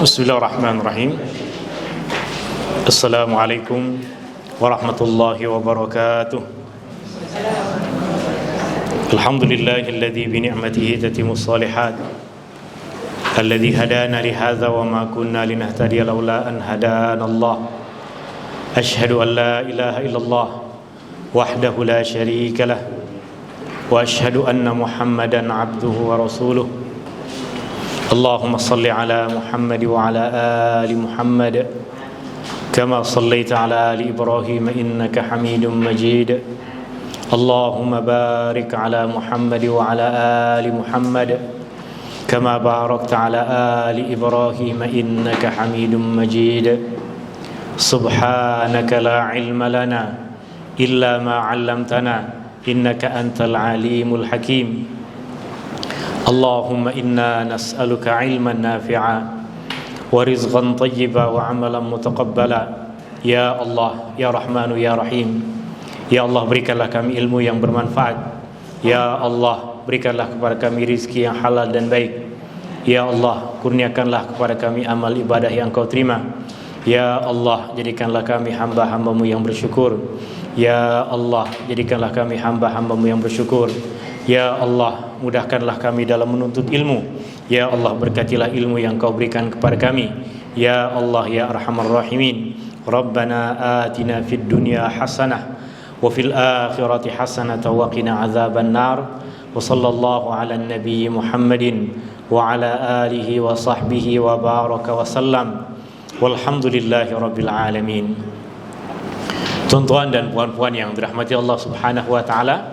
Bismillahirrahmanirrahim. Assalamualaikum warahmatullahi wabarakatuh. Alhamdulillahilladzi bi ni'matihi tatimmus shalihat. Alladzi hadana li hadza wa ma kunna linahtadiya laula an hadana Allah. Asyhadu an la ilaha illallah wahdahu la syarika lah wa asyhadu anna Muhammadan 'abduhu wa rasuluh. Allahumma salli ala Muhammad wa ala ali Muhammad kama sallaita ala ali Ibrahim innaka Hamidum Majid. Allahumma barik ala Muhammad wa ala ali Muhammad kama barakta ala ali Ibrahim innaka Hamidum Majid. Subhanaka la ilma lana illa ma 'allamtana innaka antal alimul hakim. Allahumma inna nas'aluka ilman nafi'a wa rizqan tayyiba wa amalan mutaqabbala. Ya Allah, Ya Rahmanu, Ya Rahim. Ya Allah, berikanlah kami ilmu yang bermanfaat. Ya Allah, berikanlah kepada kami rizki yang halal dan baik. Ya Allah, kurniakanlah kepada kami amal ibadah yang Kau terima. Ya Allah, jadikanlah kami hamba-hamba-Mu yang bersyukur. Ya Allah, jadikanlah kami hamba-hamba-Mu yang bersyukur. Ya Allah, mudahkanlah kami dalam menuntut ilmu. Ya Allah, berkatilah ilmu yang Kau berikan kepada kami. Ya Allah, Ya Arhamar Rahimin. Rabbana atina fid dunya hasanah wa fil akhirati hasanah wa qina azaban nar. Wa sallallahu ala nabi Muhammadin wa ala alihi wa sahbihi wa baraka wa sallam. Walhamdulillahi rabbil alamin. Tuan-tuan dan puan-puan yang dirahmati Allah Subhanahu wa taala,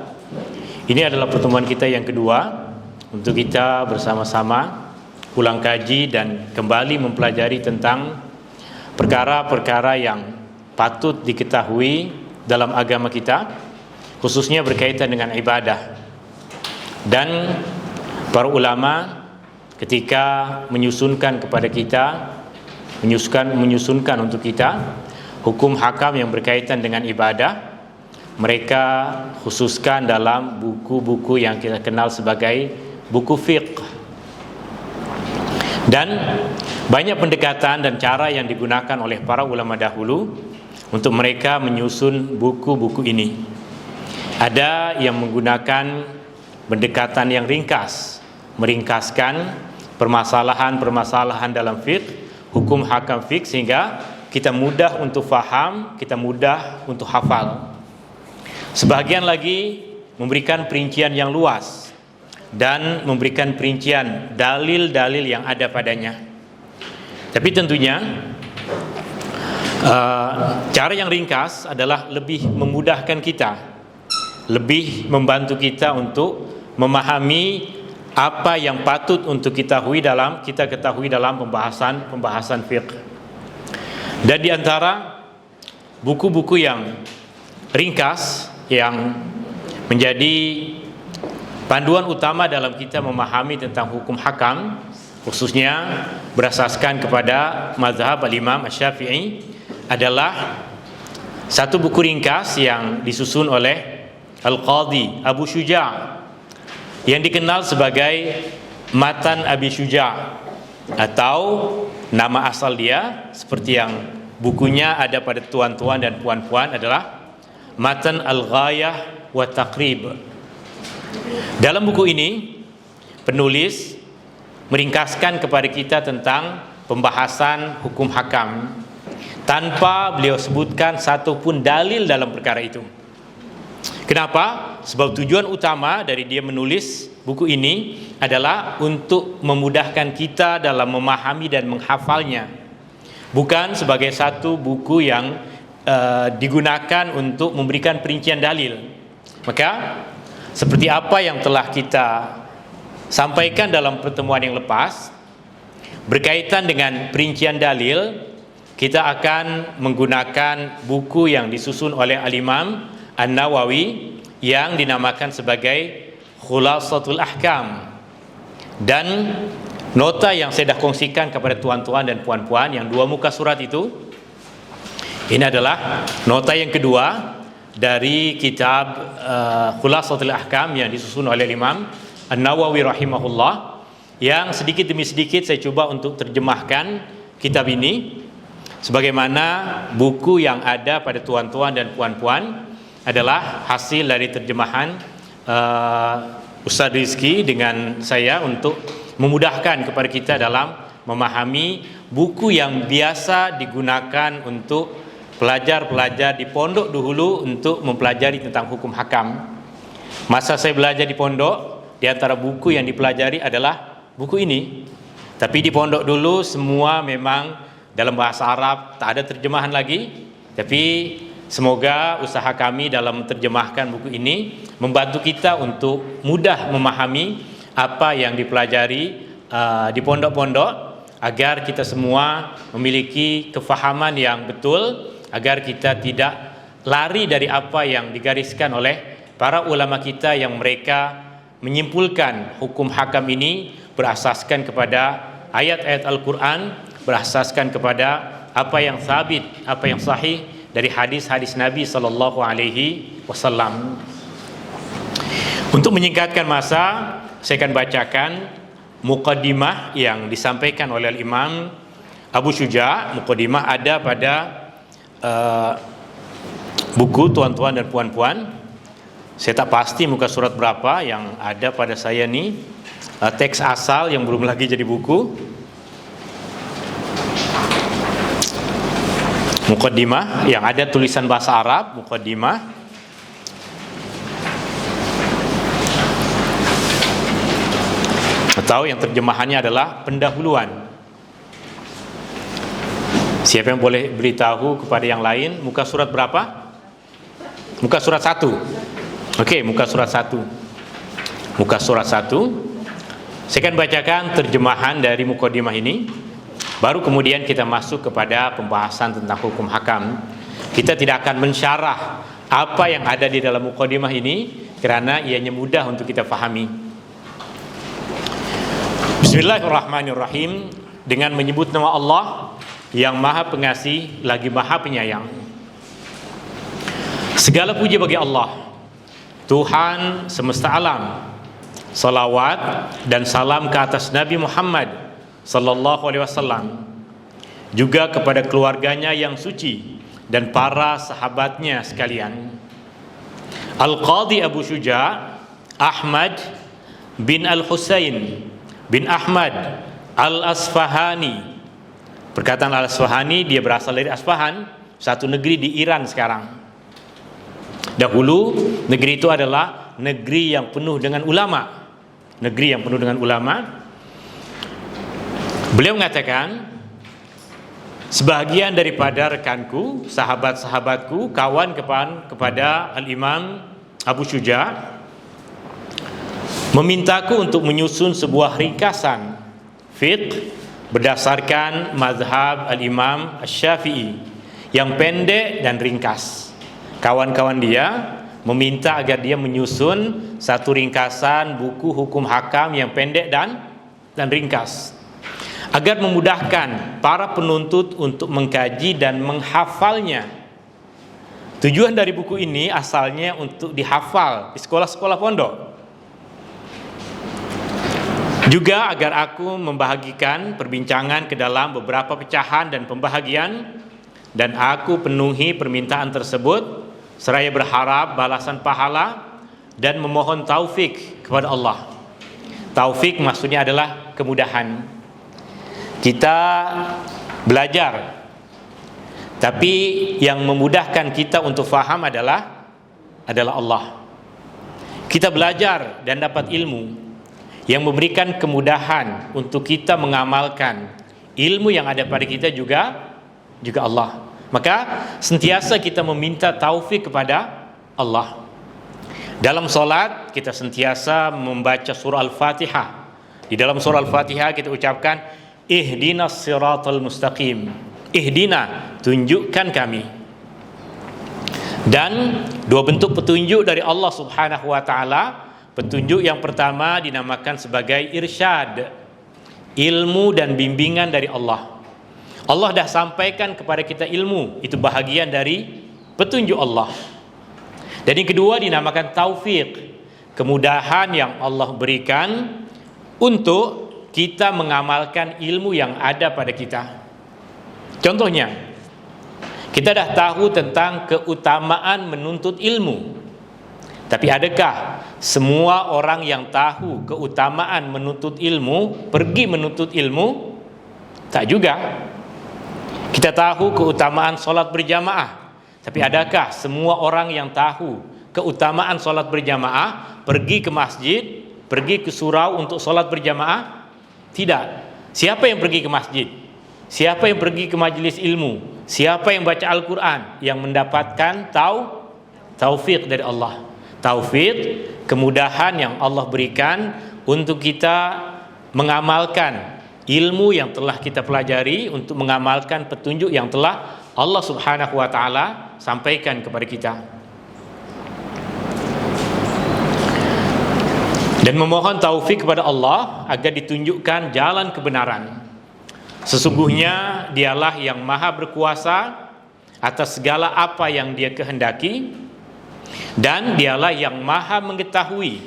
ini adalah pertemuan kita yang kedua untuk kita bersama-sama ulang kaji dan kembali mempelajari tentang perkara-perkara yang patut diketahui dalam agama kita, khususnya berkaitan dengan ibadah. Dan para ulama ketika menyusunkan kepada kita, menyusunkan untuk kita hukum hakam yang berkaitan dengan ibadah, mereka khususkan dalam buku-buku yang kita kenal sebagai buku fiqh. Dan banyak pendekatan dan cara yang digunakan oleh para ulama dahulu untuk mereka menyusun buku-buku ini. Ada yang menggunakan pendekatan yang ringkas, meringkaskan permasalahan-permasalahan dalam fiqh, hukum hakam fiqh, sehingga kita mudah untuk faham, kita mudah untuk hafal. Sebagian lagi memberikan perincian yang luas dan memberikan perincian dalil-dalil yang ada padanya. Tapi tentunya cara yang ringkas adalah lebih memudahkan kita, lebih membantu kita untuk memahami apa yang patut untuk kita ketahui dalam pembahasan fiqh. Dan di antara buku-buku yang ringkas yang menjadi panduan utama dalam kita memahami tentang hukum hakam, khususnya berasaskan kepada mazhab al-Imam Asy-Syafi'i, adalah satu buku ringkas yang disusun oleh Al-Qadhi Abu Syuja' yang dikenal sebagai Matan Abi Syuja', atau nama asal dia seperti yang bukunya ada pada tuan-tuan dan puan-puan adalah Matan Al-Ghayah wa Taqrib. Dalam buku ini penulis meringkaskan kepada kita tentang pembahasan hukum hakam tanpa beliau sebutkan satu pun dalil dalam perkara itu. Kenapa? Sebab tujuan utama dari dia menulis buku ini adalah untuk memudahkan kita dalam memahami dan menghafalnya, bukan sebagai satu buku yang digunakan untuk memberikan perincian dalil. Maka seperti apa yang telah kita sampaikan dalam pertemuan yang lepas, Berkaitan dengan perincian dalil, kita akan menggunakan buku yang disusun oleh Al-Imam An-Nawawi yang dinamakan sebagai Khulasatul Ahkam. Dan nota yang saya dah kongsikan kepada tuan-tuan dan puan-puan yang 2 muka surat itu, ini adalah nota yang kedua dari kitab Khulasatul Ahkam yang disusun oleh Imam An-Nawawi rahimahullah, yang sedikit demi sedikit saya cuba untuk terjemahkan kitab ini. Sebagaimana buku yang ada pada tuan-tuan dan puan-puan adalah hasil dari terjemahan Ustaz Rizki dengan saya untuk memudahkan kepada kita dalam memahami buku yang biasa digunakan untuk pelajar-pelajar di pondok dahulu untuk mempelajari tentang hukum hakam. Masa saya belajar di pondok, di antara buku yang dipelajari adalah buku ini. Tapi di pondok dulu semua memang dalam bahasa Arab, tak ada terjemahan lagi. Tapi semoga usaha kami dalam menerjemahkan buku ini membantu kita untuk mudah memahami apa yang dipelajari di pondok-pondok, agar kita semua memiliki kefahaman yang betul, agar kita tidak lari dari apa yang digariskan oleh para ulama kita yang mereka menyimpulkan hukum hakam ini berasaskan kepada ayat-ayat Al-Quran, berasaskan kepada apa yang sabit, apa yang sahih dari hadis-hadis Nabi sallallahu alaihi wasallam. Untuk menyingkatkan masa, saya akan bacakan muqaddimah yang disampaikan oleh Imam Abu Syuja. Muqaddimah ada pada buku tuan-tuan dan puan-puan. Saya tak pasti muka surat berapa yang ada pada saya ni. Teks asal yang belum lagi jadi buku. Muqaddimah yang ada tulisan bahasa Arab, muqaddimah. Atau yang terjemahannya adalah pendahuluan. Siapa yang boleh beritahu kepada yang lain muka surat berapa? Muka surat 1. Okey, muka surat 1. Muka surat 1. Saya akan bacakan terjemahan dari muqaddimah ini. Baru kemudian kita masuk kepada pembahasan tentang hukum hakam. Kita tidak akan mensyarah apa yang ada di dalam muqaddimah ini kerana ianya mudah untuk kita fahami. Bismillahirrahmanirrahim. Dengan menyebut nama Allah yang Maha Pengasih lagi Maha Penyayang. Segala puji bagi Allah, Tuhan semesta alam. Salawat dan salam ke atas Nabi Muhammad sallallahu alaihi wasallam, juga kepada keluarganya yang suci dan para sahabatnya sekalian. Al-Qadhi Abu Syuja Ahmad bin Al-Husain bin Ahmad Al-Asfahani. Perkataan Al-Asfahani, dia berasal dari Asfahan, satu negeri di Iran sekarang. Dahulu negeri itu adalah negeri yang penuh dengan ulama. Negeri yang penuh dengan ulama. Beliau mengatakan, sebahagian daripada rekanku, sahabat-sahabatku, kawan kepada Al-Imam Abu Syuja memintaku untuk menyusun sebuah ringkasan fiqh berdasarkan mazhab Al-Imam Asy-Syafi'i yang pendek dan ringkas. Kawan-kawan dia meminta agar dia menyusun satu ringkasan buku hukum hakam yang pendek dan ringkas, agar memudahkan para penuntut untuk mengkaji dan menghafalnya. Tujuan dari buku ini asalnya untuk dihafal di sekolah-sekolah pondok. Juga agar aku membahagikan perbincangan ke dalam beberapa pecahan dan pembahagian, dan aku penuhi permintaan tersebut seraya berharap balasan pahala dan memohon taufik kepada Allah. Taufik maksudnya adalah kemudahan. Kita belajar, tapi yang memudahkan kita untuk faham adalah Allah. Kita belajar dan dapat ilmu, yang memberikan kemudahan untuk kita mengamalkan ilmu yang ada pada kita juga Allah. Maka sentiasa kita meminta taufik kepada Allah. Dalam solat kita sentiasa membaca surah Al-Fatihah. Di dalam surah Al-Fatihah kita ucapkan ihdinas siratal mustaqim. Ihdina, tunjukkan kami. Dan dua bentuk petunjuk dari Allah Subhanahu wa taala. Petunjuk yang pertama dinamakan sebagai irsyad, ilmu dan bimbingan dari Allah. Allah dah sampaikan kepada kita ilmu, itu bahagian dari petunjuk Allah. Dan yang kedua dinamakan taufik, kemudahan yang Allah berikan untuk kita mengamalkan ilmu yang ada pada kita. Contohnya, kita dah tahu tentang keutamaan menuntut ilmu. Tapi adakah semua orang yang tahu keutamaan menuntut ilmu pergi menuntut ilmu? Tak juga. Kita tahu keutamaan solat berjamaah, tapi adakah semua orang yang tahu keutamaan solat berjamaah pergi ke masjid, pergi ke surau untuk solat berjamaah? Tidak. Siapa yang pergi ke masjid? Siapa yang pergi ke majlis ilmu? Siapa yang baca Al-Quran? Yang mendapatkan taufik dari Allah. Taufik, kemudahan yang Allah berikan untuk kita mengamalkan ilmu yang telah kita pelajari, untuk mengamalkan petunjuk yang telah Allah Subhanahu wa taala sampaikan kepada kita. Dan memohon taufik kepada Allah agar ditunjukkan jalan kebenaran. Sesungguhnya dialah yang maha berkuasa atas segala apa yang dia kehendaki, dan dialah yang maha mengetahui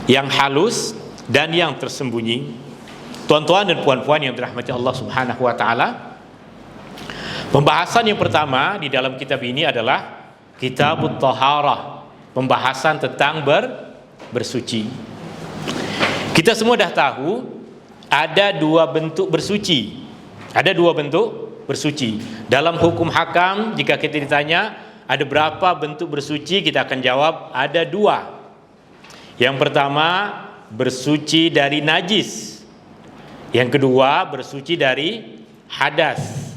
yang halus dan yang tersembunyi. Tuan-tuan dan puan-puan yang dirahmati Allah Subhanahu wa taala, pembahasan yang pertama di dalam kitab ini adalah Kitabut Thaharah, pembahasan tentang bersuci. Kita semua dah tahu ada dua bentuk bersuci. Ada dua bentuk bersuci. Dalam hukum hakam, jika kita ditanya ada berapa bentuk bersuci, kita akan jawab ada dua. Yang pertama, bersuci dari najis. Yang kedua, bersuci dari hadas.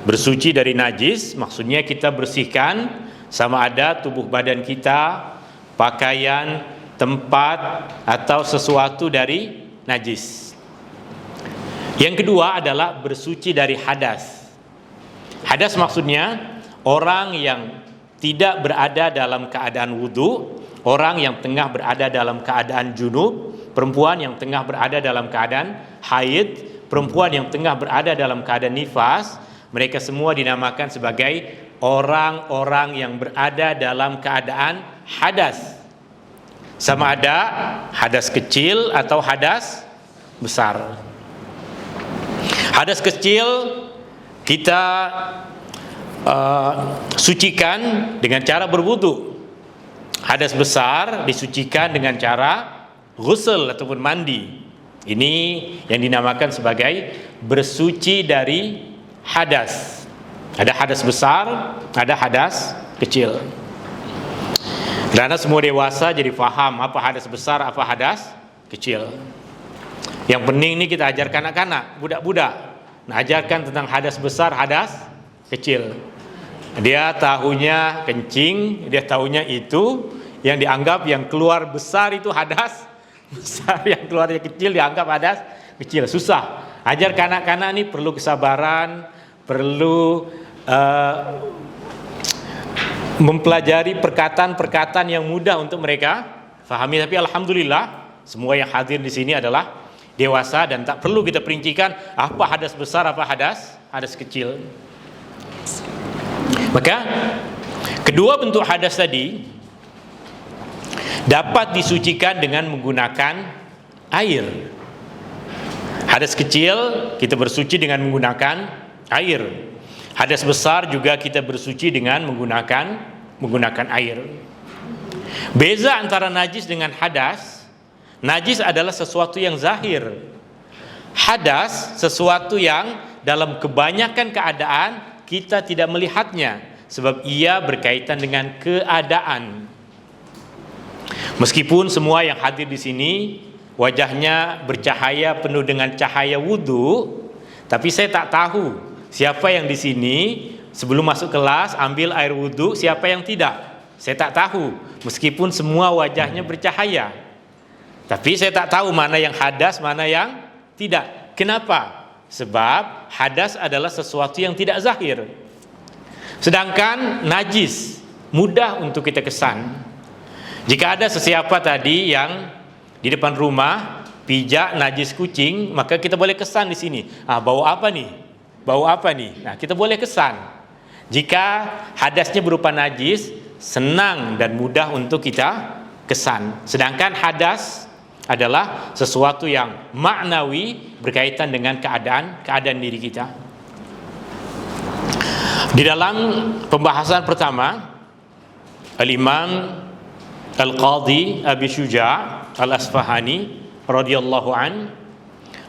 Bersuci dari najis maksudnya kita bersihkan sama ada tubuh badan kita, pakaian, tempat atau sesuatu dari najis. Yang kedua adalah bersuci dari hadas. Hadas maksudnya orang yang tidak berada dalam keadaan wudu, orang yang tengah berada dalam keadaan junub, perempuan yang tengah berada dalam keadaan haid, perempuan yang tengah berada dalam keadaan nifas, mereka semua dinamakan sebagai orang-orang yang berada dalam keadaan hadas. Sama ada hadas kecil atau hadas besar. Hadas kecil kita sucikan dengan cara berwudu. Hadas besar disucikan dengan cara ghusl ataupun mandi. Ini yang dinamakan sebagai bersuci dari hadas. Ada hadas besar, ada hadas kecil. Karena semua dewasa jadi faham apa hadas besar, apa hadas kecil. Yang penting ini kita ajarkan anak-anak, budak-budak. Nah, ajarkan tentang hadas besar, hadas kecil. Dia tahunya kencing, dia tahunya itu yang dianggap yang keluar besar itu hadas besar, yang keluarnya kecil dianggap hadas kecil. Susah. Ajar kanak-kanak ini perlu kesabaran, perlu mempelajari perkataan-perkataan yang mudah untuk mereka fahami. Tapi alhamdulillah semua yang hadir di sini adalah dewasa dan tak perlu kita perincikan apa hadas besar, apa hadas kecil. Maka kedua bentuk hadas tadi dapat disucikan dengan menggunakan air. Hadas kecil kita bersuci dengan menggunakan air. Hadas besar juga kita bersuci dengan menggunakan air. Beza antara najis dengan hadas, najis adalah sesuatu yang zahir. Hadas sesuatu yang dalam kebanyakan keadaan kita tidak melihatnya sebab ia berkaitan dengan keadaan. Meskipun semua yang hadir di sini wajahnya bercahaya penuh dengan cahaya wudu, tapi saya tak tahu siapa yang di sini sebelum masuk kelas ambil air wudu, siapa yang tidak. Saya tak tahu. Meskipun semua wajahnya bercahaya, tapi saya tak tahu mana yang hadas, mana yang Tidak. Kenapa? Sebab hadas adalah sesuatu yang tidak zahir. Sedangkan najis mudah untuk kita kesan. Jika ada sesiapa tadi yang di depan rumah pijak najis kucing, maka kita boleh kesan di sini. Bau apa nih? Bau apa nih? Nah, kita boleh kesan. Jika hadasnya berupa najis, senang dan mudah untuk kita kesan. Sedangkan hadas adalah sesuatu yang maknawi berkaitan dengan keadaan diri kita. Di dalam pembahasan pertama, Al-Imam Al-Qadhi Abi Syuja' Al-Asfahani radhiyallahu an,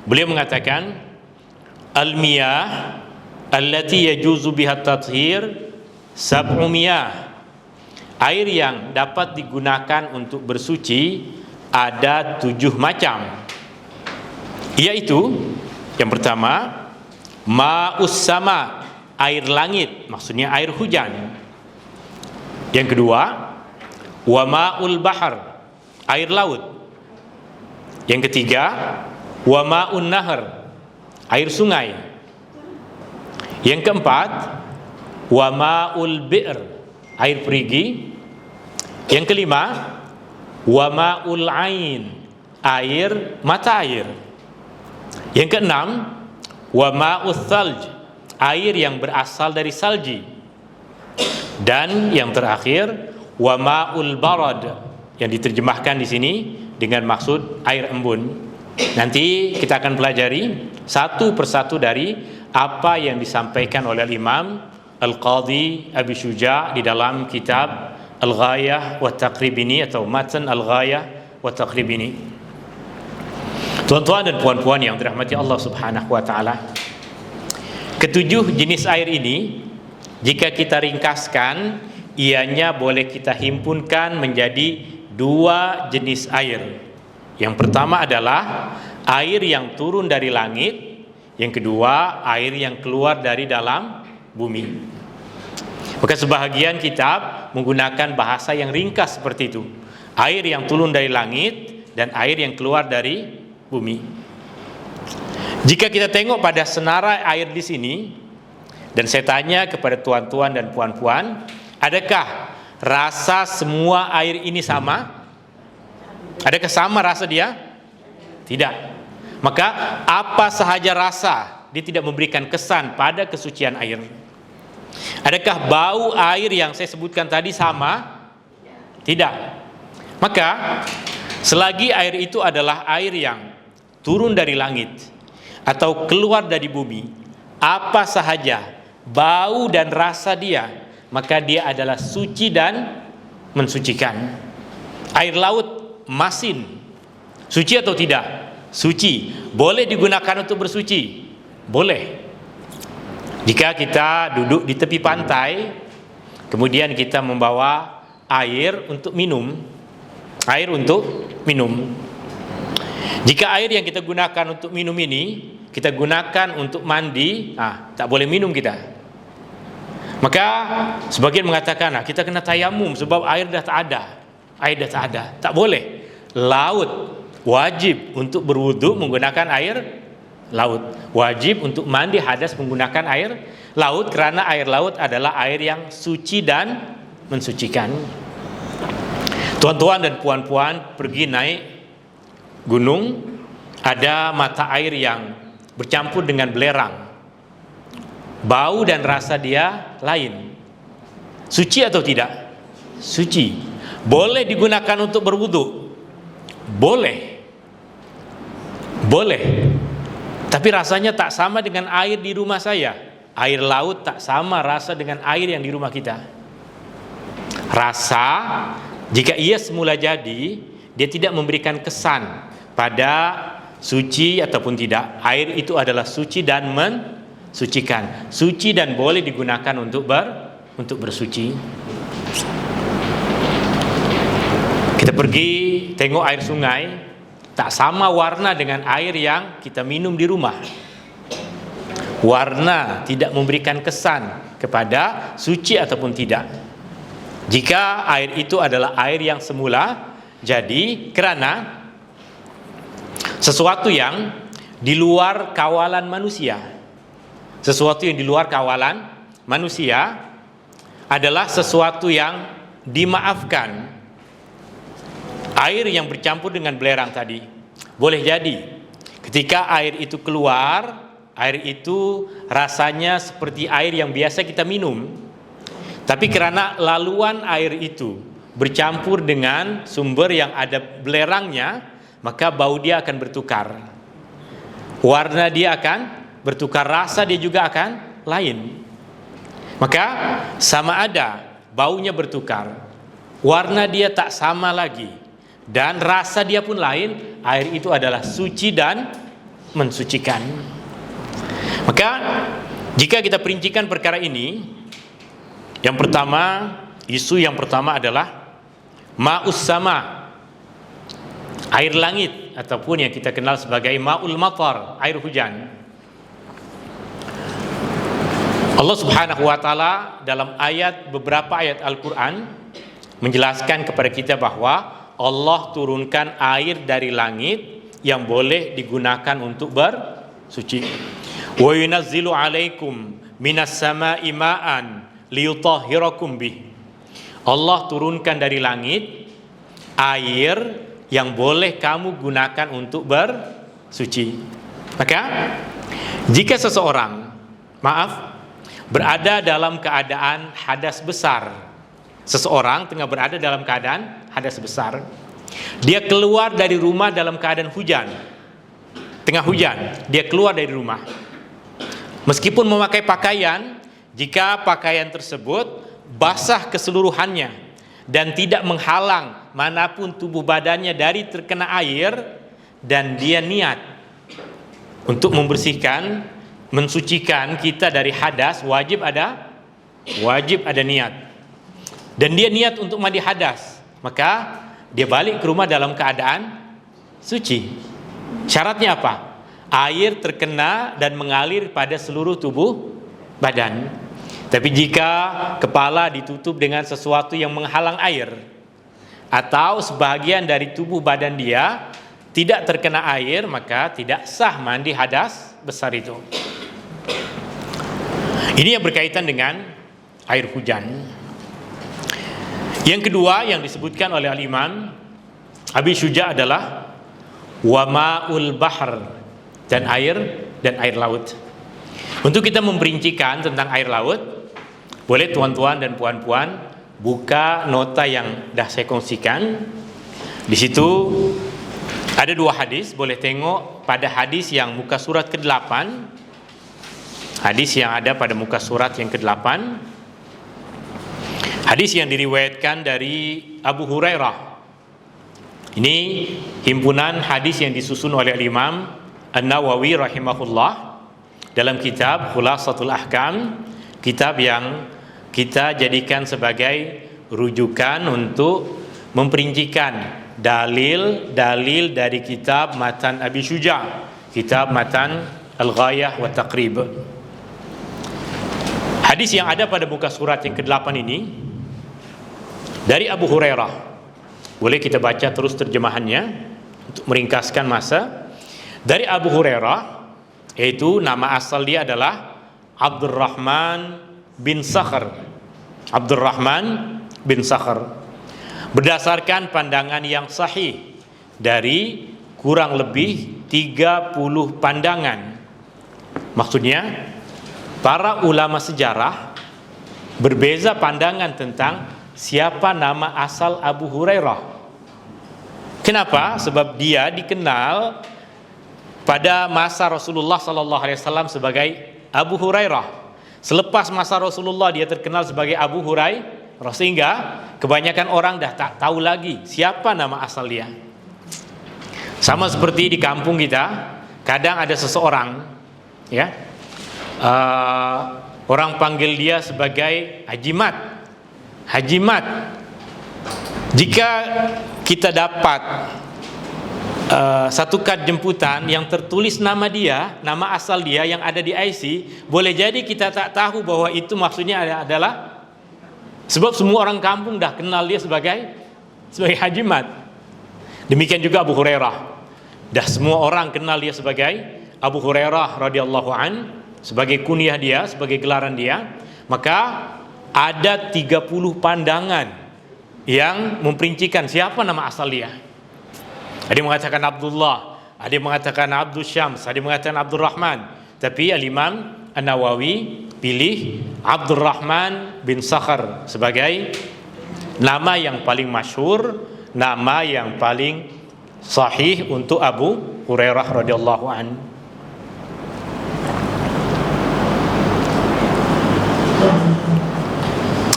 beliau mengatakan al-miyah allati yajuzu biha at-tathhir sab'u miyah. Air yang dapat digunakan untuk bersuci ada 7 macam, yaitu yang pertama ma'us sama, air langit, maksudnya air hujan. Yang kedua wa ma'ul bahar, air laut. Yang ketiga wa ma'un nahar, air sungai. Yang keempat wa ma'ul bi'r, air perigi. Yang kelima wa ma'ul ain, air mata air. Yang keenam wa ma'ul thalj, air yang berasal dari salji. Dan yang terakhir wa ma'ul barad, yang diterjemahkan di sini dengan maksud air embun. Nanti kita akan pelajari satu persatu dari apa yang disampaikan oleh Imam Al-Qadhi Abi Syuja' di dalam kitab Al-Ghayah wa Taqrib ini, atau Matan Al-Ghayah wa Taqrib ini. Tuan-tuan dan puan-puan yang dirahmati Allah Subhanahu wa taala, ketujuh jenis air ini jika kita ringkaskan, ianya boleh kita himpunkan menjadi 2 jenis air. Yang pertama adalah air yang turun dari langit, yang kedua air yang keluar dari dalam bumi. Maka sebahagian kitab menggunakan bahasa yang ringkas seperti itu. Air yang turun dari langit dan air yang keluar dari bumi. Jika kita tengok pada senarai air di sini, dan saya tanya kepada tuan-tuan dan puan-puan, adakah rasa semua air ini sama? Adakah sama rasa dia? Tidak. Maka apa sahaja rasa, dia tidak memberikan kesan pada kesucian air. Adakah bau air yang saya sebutkan tadi sama? Tidak. Maka selagi air itu adalah air yang turun dari langit atau keluar dari bumi, apa sahaja bau dan rasa dia, maka dia adalah suci dan mensucikan. Air laut, masin, suci atau tidak? Suci. Boleh digunakan untuk bersuci? Boleh. Jika kita duduk di tepi pantai, kemudian kita membawa air untuk minum, jika air yang kita gunakan untuk minum ini kita gunakan untuk mandi, tak boleh minum kita. Maka sebagian mengatakan, kita kena tayamum sebab air dah tak ada. Tak boleh. Laut wajib untuk berwudu menggunakan air laut. Wajib untuk mandi hadas menggunakan air laut, karena air laut adalah air yang suci dan mensucikan. Tuan-tuan dan puan-puan pergi naik gunung, ada mata air yang bercampur dengan belerang. Bau dan rasa dia lain. Suci atau tidak? Suci. Boleh digunakan untuk berwudu? Boleh. Tapi rasanya tak sama dengan air di rumah saya. Air laut tak sama rasa dengan air yang di rumah kita. Rasa, jika ia semula jadi, dia tidak memberikan kesan pada suci ataupun tidak. Air itu adalah suci dan mensucikan. Suci dan boleh digunakan untuk bersuci. Kita pergi tengok air sungai, tak sama warna dengan air yang kita minum di rumah. Warna tidak memberikan kesan kepada suci ataupun tidak. Jika air itu adalah air yang semula jadi, kerana sesuatu yang di luar kawalan manusia. Sesuatu yang di luar kawalan manusia adalah sesuatu yang dimaafkan. Air yang bercampur dengan belerang tadi, boleh jadi ketika air itu keluar, air itu rasanya seperti air yang biasa kita minum, tapi karena laluan air itu bercampur dengan sumber yang ada belerangnya, maka bau dia akan bertukar, warna dia akan bertukar, rasa dia juga akan lain. Maka sama ada baunya bertukar, warna dia tak sama lagi, dan rasa dia pun lain. Air itu adalah suci dan mensucikan. Maka jika kita perincikan perkara ini, yang pertama, isu yang pertama adalah ma'us sama, air langit, ataupun yang kita kenal sebagai ma'ul matar, air hujan. Allah Subhanahu wa taala dalam beberapa ayat Al-Qur'an menjelaskan kepada kita bahwa Allah turunkan air dari langit yang boleh digunakan untuk bersuci. Wa yunazzilu 'alaikum minas sama'i ma'an liyutahhirakum bih. Allah turunkan dari langit air yang boleh kamu gunakan untuk bersuci. Maka jika seseorang berada dalam keadaan hadas besar, seseorang tengah berada dalam keadaan hadas besar, dia keluar dari rumah dalam keadaan hujan, tengah hujan, dia keluar dari rumah, meskipun memakai pakaian, jika pakaian tersebut basah keseluruhannya dan tidak menghalang manapun tubuh badannya dari terkena air, dan dia niat untuk membersihkan, mensucikan kita dari hadas, wajib ada niat. Dan dia niat untuk mandi hadas, maka dia balik ke rumah dalam keadaan suci. Syaratnya apa? Air terkena dan mengalir pada seluruh tubuh badan. Tapi jika kepala ditutup dengan sesuatu yang menghalang air, atau sebahagian dari tubuh badan dia tidak terkena air, maka tidak sah mandi hadas besar itu. Ini yang berkaitan dengan air hujan. Yang kedua yang disebutkan oleh Al-Imam Abi Syuja adalah wa ma'ul bahr, dan air laut. Untuk kita memperincikan tentang air laut, boleh tuan-tuan dan puan-puan buka nota yang dah saya kongsikan. Di situ ada dua hadis, boleh tengok pada hadis yang muka surat ke-8. Hadis yang ada pada muka surat yang ke-8, hadis yang diriwayatkan dari Abu Hurairah. Ini himpunan hadis yang disusun oleh Imam An-Nawawi rahimahullah dalam kitab Khulasatul Ahkam, kitab yang kita jadikan sebagai rujukan untuk memperincikan dalil-dalil dari kitab Matan Abi Syuja, kitab Matan Al-Ghayah wa Taqrib. Hadis yang ada pada muka surat yang ke-8 ini dari Abu Hurairah. Boleh kita baca terus terjemahannya untuk meringkaskan masa. Dari Abu Hurairah, yaitu nama asal dia adalah Abdurrahman bin Sakhr. Abdurrahman bin Sakhr. Berdasarkan pandangan yang sahih dari kurang lebih 30 pandangan. Maksudnya para ulama sejarah berbeza pandangan tentang siapa nama asal Abu Hurairah. Kenapa? Sebab dia dikenal pada masa Rasulullah SAW sebagai Abu Hurairah. Selepas masa Rasulullah dia terkenal sebagai Abu Hurairah, sehingga kebanyakan orang dah tak tahu lagi siapa nama asal dia. Sama seperti di kampung kita, kadang ada seseorang, ya, orang panggil dia sebagai Haji Mat. Haji Mat. Jika kita dapat satu kad jemputan yang tertulis nama dia, nama asal dia yang ada di IC, boleh jadi kita tak tahu bahwa itu maksudnya adalah, sebab semua orang kampung dah kenal dia sebagai Haji Mat. Demikian juga Abu Hurairah, dah semua orang kenal dia sebagai Abu Hurairah radhiyallahu an sebagai kunyah dia, sebagai gelaran dia, maka ada 30 pandangan yang memperincikan siapa nama asal dia. Ada yang mengatakan Abdullah, ada yang mengatakan Abdul Syams, ada yang mengatakan Abdul Rahman. Tapi Al-Imam An-Nawawi pilih Abdul Rahman bin Sakhar sebagai nama yang paling masyhur, nama yang paling sahih untuk Abu Hurairah radhiyallahu anhu.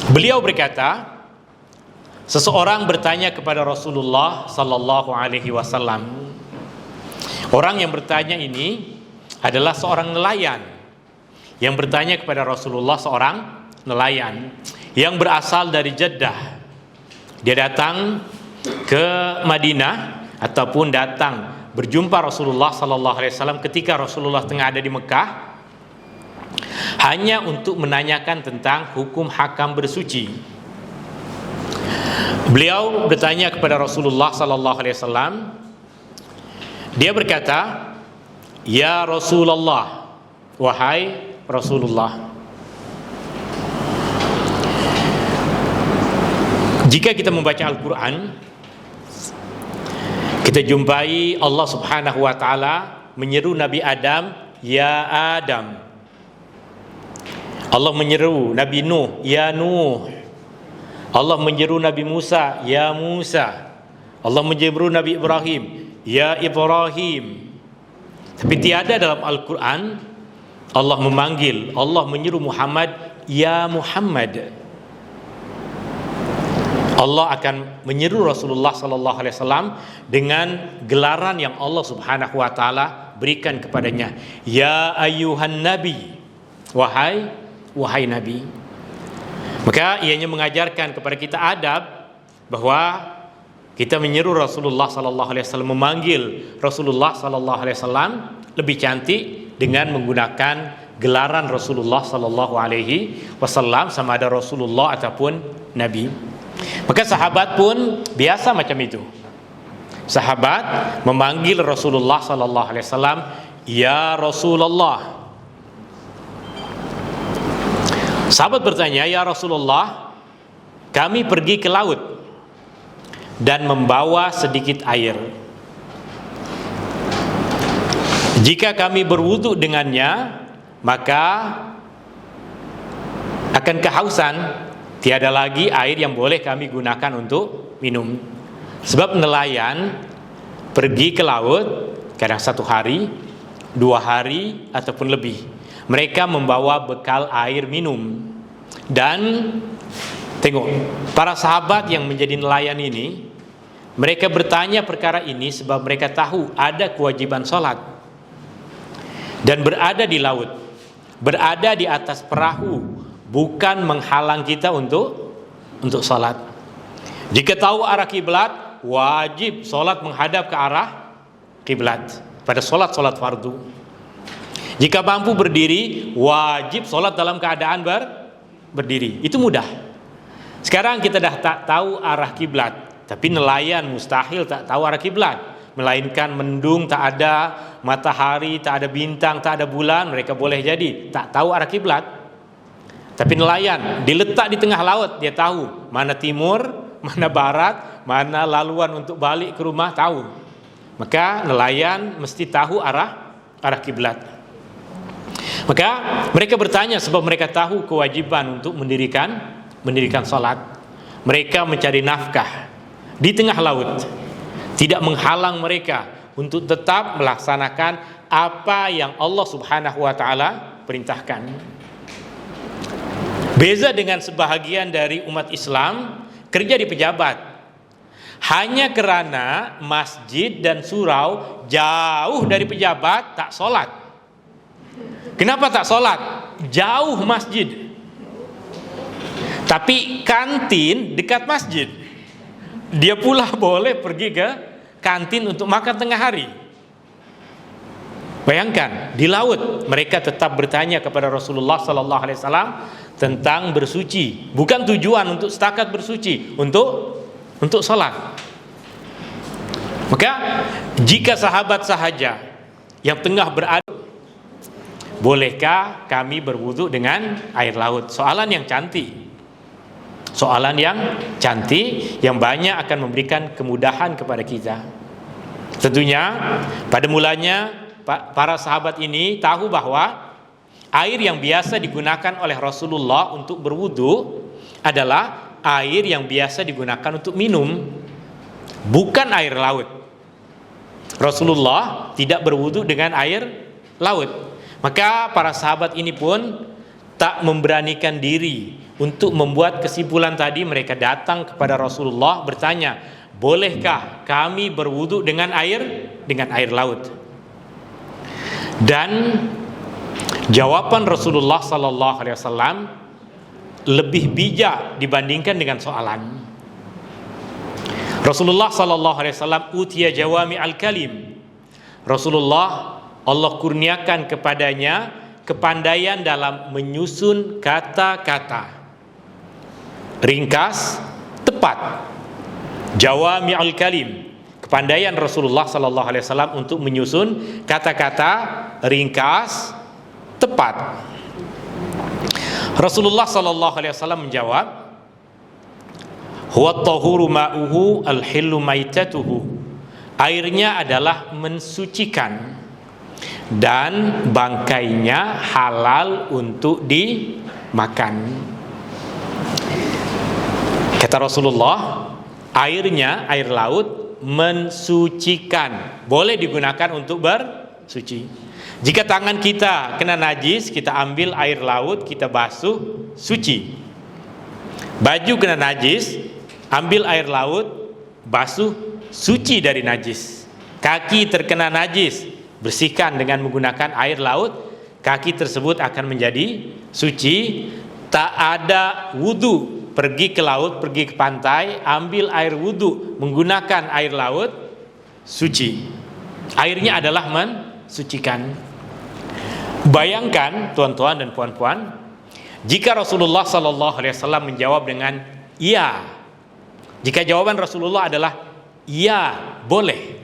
Beliau berkata, seseorang bertanya kepada Rasulullah sallallahu alaihi wasallam. Orang yang bertanya ini adalah seorang nelayan. Yang bertanya kepada Rasulullah seorang nelayan yang berasal dari Jeddah. Dia datang ke Madinah ataupun datang berjumpa Rasulullah sallallahu alaihi wasallam ketika Rasulullah tengah ada di Mekah, hanya untuk menanyakan tentang hukum hakam bersuci. Beliau bertanya kepada Rasulullah sallallahu alaihi wasallam. Dia berkata, "Ya Rasulullah, wahai Rasulullah, jika kita membaca Al-Quran, kita jumpai Allah subhanahu wa ta'ala menyeru Nabi Adam, ya Adam. Allah menyeru Nabi Nuh, ya Nuh. Allah menyeru Nabi Musa, ya Musa. Allah menyeru Nabi Ibrahim, ya Ibrahim. Tapi tiada dalam Al-Quran Allah memanggil, Allah menyeru Muhammad, ya Muhammad. Allah akan menyeru Rasulullah sallallahu alaihi wasallam dengan gelaran yang Allah Subhanahu wa taala berikan kepadanya. Ya ayyuhan nabi, wahai nabi. Maka ianya mengajarkan kepada kita adab bahwa kita menyeru Rasulullah sallallahu alaihi wasallam, memanggil Rasulullah sallallahu alaihi wasallam lebih cantik dengan menggunakan gelaran Rasulullah sallallahu alaihi wasallam, sama ada Rasulullah ataupun nabi. Maka sahabat pun biasa macam itu. Sahabat memanggil Rasulullah sallallahu alaihi wasallam, ya Rasulullah. Sahabat bertanya, ya Rasulullah, kami pergi ke laut dan membawa sedikit air. Jika kami berwudu dengannya, maka akan kehausan. Tiada lagi air yang boleh kami gunakan untuk minum. Sebab nelayan pergi ke laut kadang 1 hari, 2 hari ataupun lebih. Mereka membawa bekal air minum. Dan tengok, para sahabat yang menjadi nelayan ini, mereka bertanya perkara ini sebab mereka tahu ada kewajiban sholat. Dan berada di laut, berada di atas perahu, bukan menghalang kita untuk salat. Jika tahu arah kiblat, wajib salat menghadap ke arah kiblat pada salat fardu. Jika mampu berdiri, wajib salat dalam keadaan berdiri. Itu mudah. Sekarang kita dah tak tahu arah kiblat, tapi nelayan mustahil tak tahu arah kiblat, melainkan mendung tak ada, matahari tak ada, bintang tak ada, bulan, mereka boleh jadi tak tahu arah kiblat. Tapi nelayan diletak di tengah laut, dia tahu mana timur, mana barat, mana laluan untuk balik ke rumah, tahu. Maka nelayan mesti tahu arah kiblat. Maka mereka bertanya sebab mereka tahu kewajiban untuk mendirikan salat. Mereka mencari nafkah di tengah laut, tidak menghalang mereka untuk tetap melaksanakan apa yang Allah Subhanahu wa taala perintahkan. Beza dengan sebahagian dari umat Islam kerja di pejabat, hanya kerana masjid dan surau jauh dari pejabat tak solat. Kenapa tak solat? Jauh masjid, tapi kantin dekat masjid. Dia pula boleh pergi ke kantin untuk makan tengah hari. Bayangkan, di laut mereka tetap bertanya kepada Rasulullah sallallahu alaihi wasallam tentang bersuci, bukan tujuan untuk setakat bersuci, untuk salat. Maka jika sahabat sahaja yang tengah berada, bolehkah kami berwudu dengan air laut? Soalan yang cantik, soalan yang cantik, yang banyak akan memberikan kemudahan kepada kita. Tentunya pada mulanya para sahabat ini tahu bahwa air yang biasa digunakan oleh Rasulullah untuk berwudu adalah air yang biasa digunakan untuk minum, bukan air laut. Rasulullah tidak berwudu dengan air laut. Maka para sahabat ini pun tak memberanikan diri untuk membuat kesimpulan tadi. Mereka datang kepada Rasulullah bertanya, bolehkah kami berwudu dengan air laut? Dan jawaban Rasulullah sallallahu alaihi wasallam lebih bijak dibandingkan dengan soalan. Rasulullah sallallahu alaihi wasallam utiya jawami al-kalim. Rasulullah, Allah kurniakan kepadanya kepandaian dalam menyusun kata-kata, ringkas, tepat. Jawami al-kalim, kepandaian Rasulullah sallallahu alaihi wasallam untuk menyusun kata-kata ringkas, tepat. Rasulullah sallallahu alaihi wasallam menjawab, huwa at-tahuru ma'uhu al-hillu maitatuhu. Airnya adalah mensucikan dan bangkainya halal untuk dimakan. Kata Rasulullah, airnya, air laut mensucikan, boleh digunakan untuk bersuci. Jika tangan kita kena najis, kita ambil air laut, kita basuh, suci. Baju kena najis, ambil air laut, basuh, suci dari najis. Kaki terkena najis, bersihkan dengan menggunakan air laut, kaki tersebut akan menjadi suci. Tak ada wudu, pergi ke laut, pergi ke pantai, ambil air wudu menggunakan air laut, suci. Airnya adalah mensucikan. Bayangkan tuan-tuan dan puan-puan, jika Rasulullah sallallahu alaihi wasallam menjawab dengan iya. Jika jawaban Rasulullah adalah iya, boleh.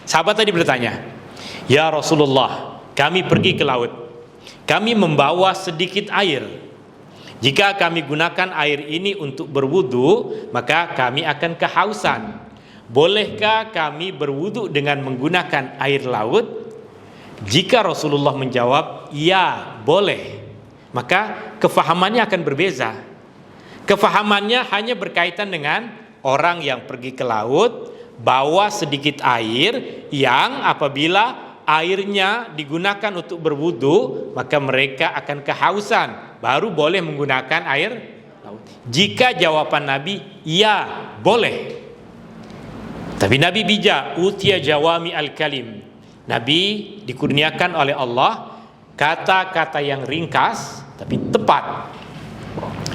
Sahabat tadi bertanya, ya Rasulullah, kami pergi ke laut, kami membawa sedikit air. Jika kami gunakan air ini untuk berwudu, maka kami akan kehausan. Bolehkah kami berwudu dengan menggunakan air laut? Jika Rasulullah menjawab, ya boleh, maka kefahamannya akan berbeza. Kefahamannya hanya berkaitan dengan orang yang pergi ke laut, bawa sedikit air yang apabila airnya digunakan untuk berwudu, maka mereka akan kehausan, baru boleh menggunakan air laut. Jika jawaban Nabi, ya boleh. Tapi Nabi bijak, utiya jawami al-kalim. Nabi dikurniakan oleh Allah kata-kata yang ringkas tapi tepat.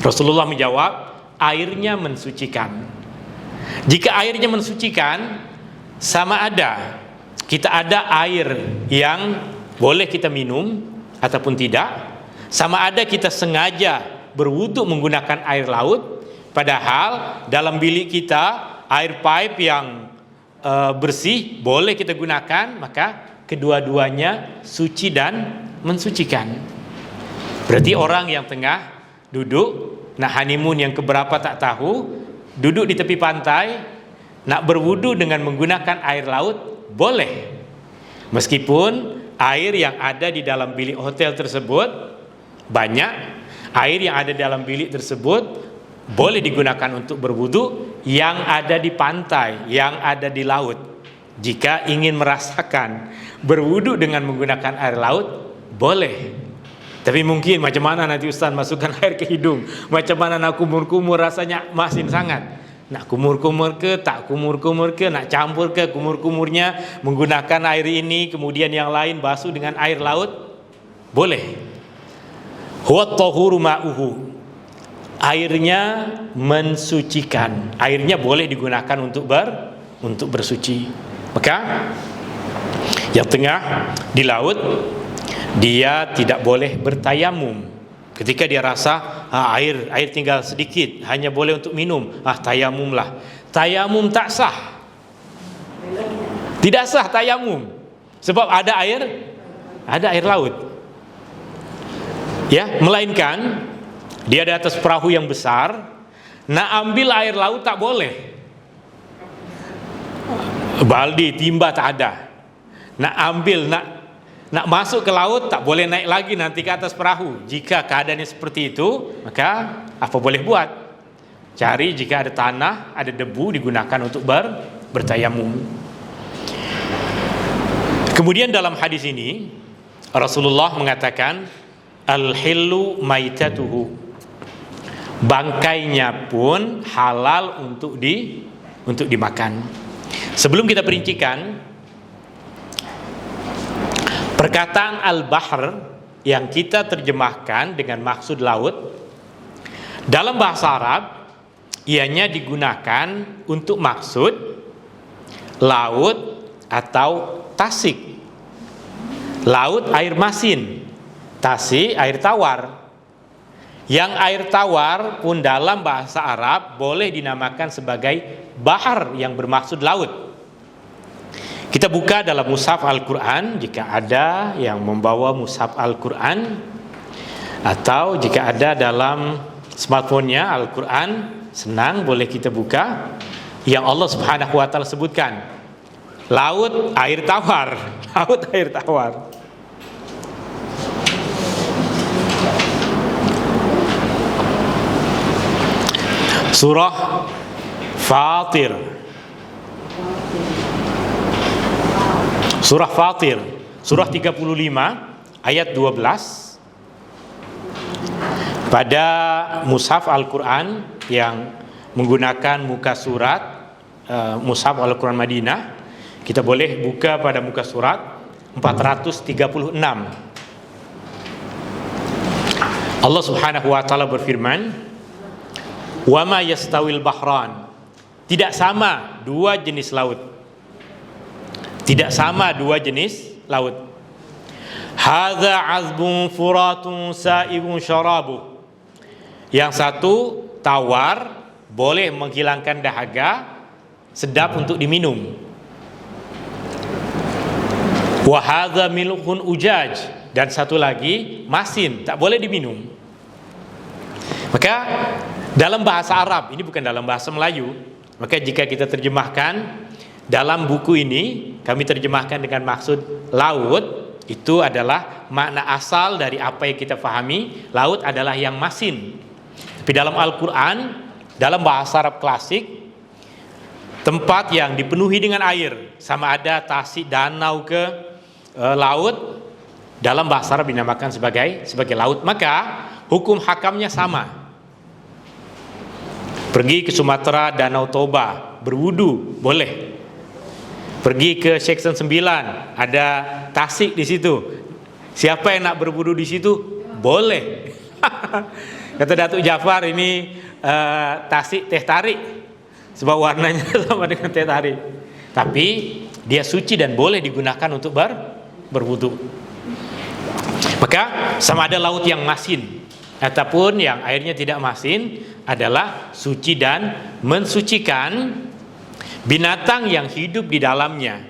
Rasulullah menjawab, airnya mensucikan. Jika airnya mensucikan, sama ada kita ada air yang boleh kita minum ataupun tidak, sama ada kita sengaja berwudu menggunakan air laut, padahal dalam bilik kita air pipe yang bersih boleh kita gunakan, maka kedua-duanya suci dan mensucikan. Berarti orang yang tengah duduk nak honeymoon yang keberapa tak tahu, duduk di tepi pantai, nak berwudu dengan menggunakan air laut boleh, meskipun air yang ada di dalam bilik hotel tersebut banyak. Air yang ada dalam bilik tersebut boleh digunakan untuk berwudu yang ada di pantai, yang ada di laut. Jika ingin merasakan berwudu dengan menggunakan air laut, boleh. Tapi mungkin macam mana nanti Ustaz masukkan air ke hidung, macam mana nak kumur-kumur, rasanya masin sangat. Nak kumur-kumur ke, tak kumur-kumur ke, nak campur ke kumur-kumurnya menggunakan air ini, kemudian yang lain basuh dengan air laut, boleh. Huwa at-tahuru ma'uhu, airnya mensucikan. Airnya boleh digunakan untuk bersuci. Maka yang tengah di laut, dia tidak boleh bertayamum. Ketika dia rasa air tinggal sedikit, hanya boleh untuk minum, tayamumlah. Tayamum tak sah. Tidak sah tayamum. Sebab ada air laut. Ya, melainkan dia di atas perahu yang besar, nak ambil air laut tak boleh. Baldi, timba tak ada. Nak ambil, nak masuk ke laut tak boleh naik lagi nanti ke atas perahu. Jika keadaannya seperti itu, maka apa boleh buat? Cari jika ada tanah, ada debu, digunakan untuk bertayamum. Kemudian dalam hadis ini Rasulullah mengatakan al-hillu maitatuhu, bangkainya pun halal untuk dimakan. Sebelum kita perincikan, perkataan al-bahr yang kita terjemahkan dengan maksud laut, dalam bahasa Arab ianya digunakan untuk maksud laut atau tasik. Laut air masin, tasik air tawar. Yang air tawar pun dalam bahasa Arab boleh dinamakan sebagai bahar yang bermaksud laut. Kita buka dalam mushaf Al-Quran, jika ada yang membawa mushaf Al-Quran, atau jika ada dalam smartphone-nya Al-Quran, senang boleh kita buka yang Allah Subhanahu wa Ta'ala sebutkan, laut air tawar. Laut air tawar. Surah Fatir. Surah Fatir, surah 35 ayat 12. Pada mushaf Al-Quran yang menggunakan muka surat mushaf Al-Quran Madinah, kita boleh buka pada muka surat 436. Allah Subhanahu wa Ta'ala berfirman, wa ma yastawil bahran, tidak sama dua jenis laut. Tidak sama dua jenis laut. Hadza azbun furatun sa'ibun syarabu. Yang satu tawar, boleh menghilangkan dahaga, sedap untuk diminum. Wa hadza milhun ujaj, dan satu lagi masin, tak boleh diminum. Maka dalam bahasa Arab, ini bukan dalam bahasa Melayu, maka jika kita terjemahkan dalam buku ini, kami terjemahkan dengan maksud laut, itu adalah makna asal dari apa yang kita fahami. Laut adalah yang masin. Tapi dalam Al-Quran, dalam bahasa Arab klasik, tempat yang dipenuhi dengan air, sama ada tasik danau ke laut, dalam bahasa Arab dinamakan sebagai laut. Maka hukum hakamnya sama. Pergi ke Sumatera, Danau Toba, berwudu boleh. Pergi ke Section 9, ada tasik di situ. Siapa yang nak berwudu di situ? Boleh. Kata Datuk Jafar, ini tasik teh tarik, sebab warnanya sama dengan teh tarik. Tapi dia suci dan boleh digunakan untuk berwudu. Maka sama ada laut yang masin ataupun yang airnya tidak masin adalah suci dan mensucikan binatang yang hidup di dalamnya.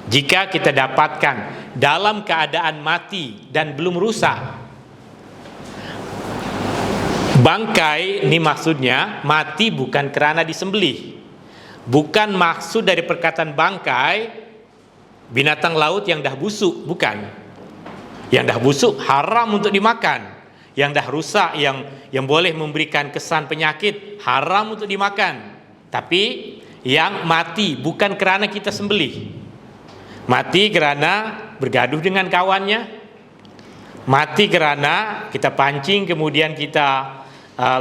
Jika kita dapatkan dalam keadaan mati dan belum rusak, bangkai ini maksudnya mati bukan kerana disembelih. Bukan maksud dari perkataan bangkai binatang laut yang dah busuk, bukan. Yang dah busuk haram untuk dimakan. Yang dah rusak, yang boleh memberikan kesan penyakit, haram untuk dimakan. Tapi yang mati bukan kerana kita sembelih, mati kerana bergaduh dengan kawannya, mati kerana kita pancing kemudian kita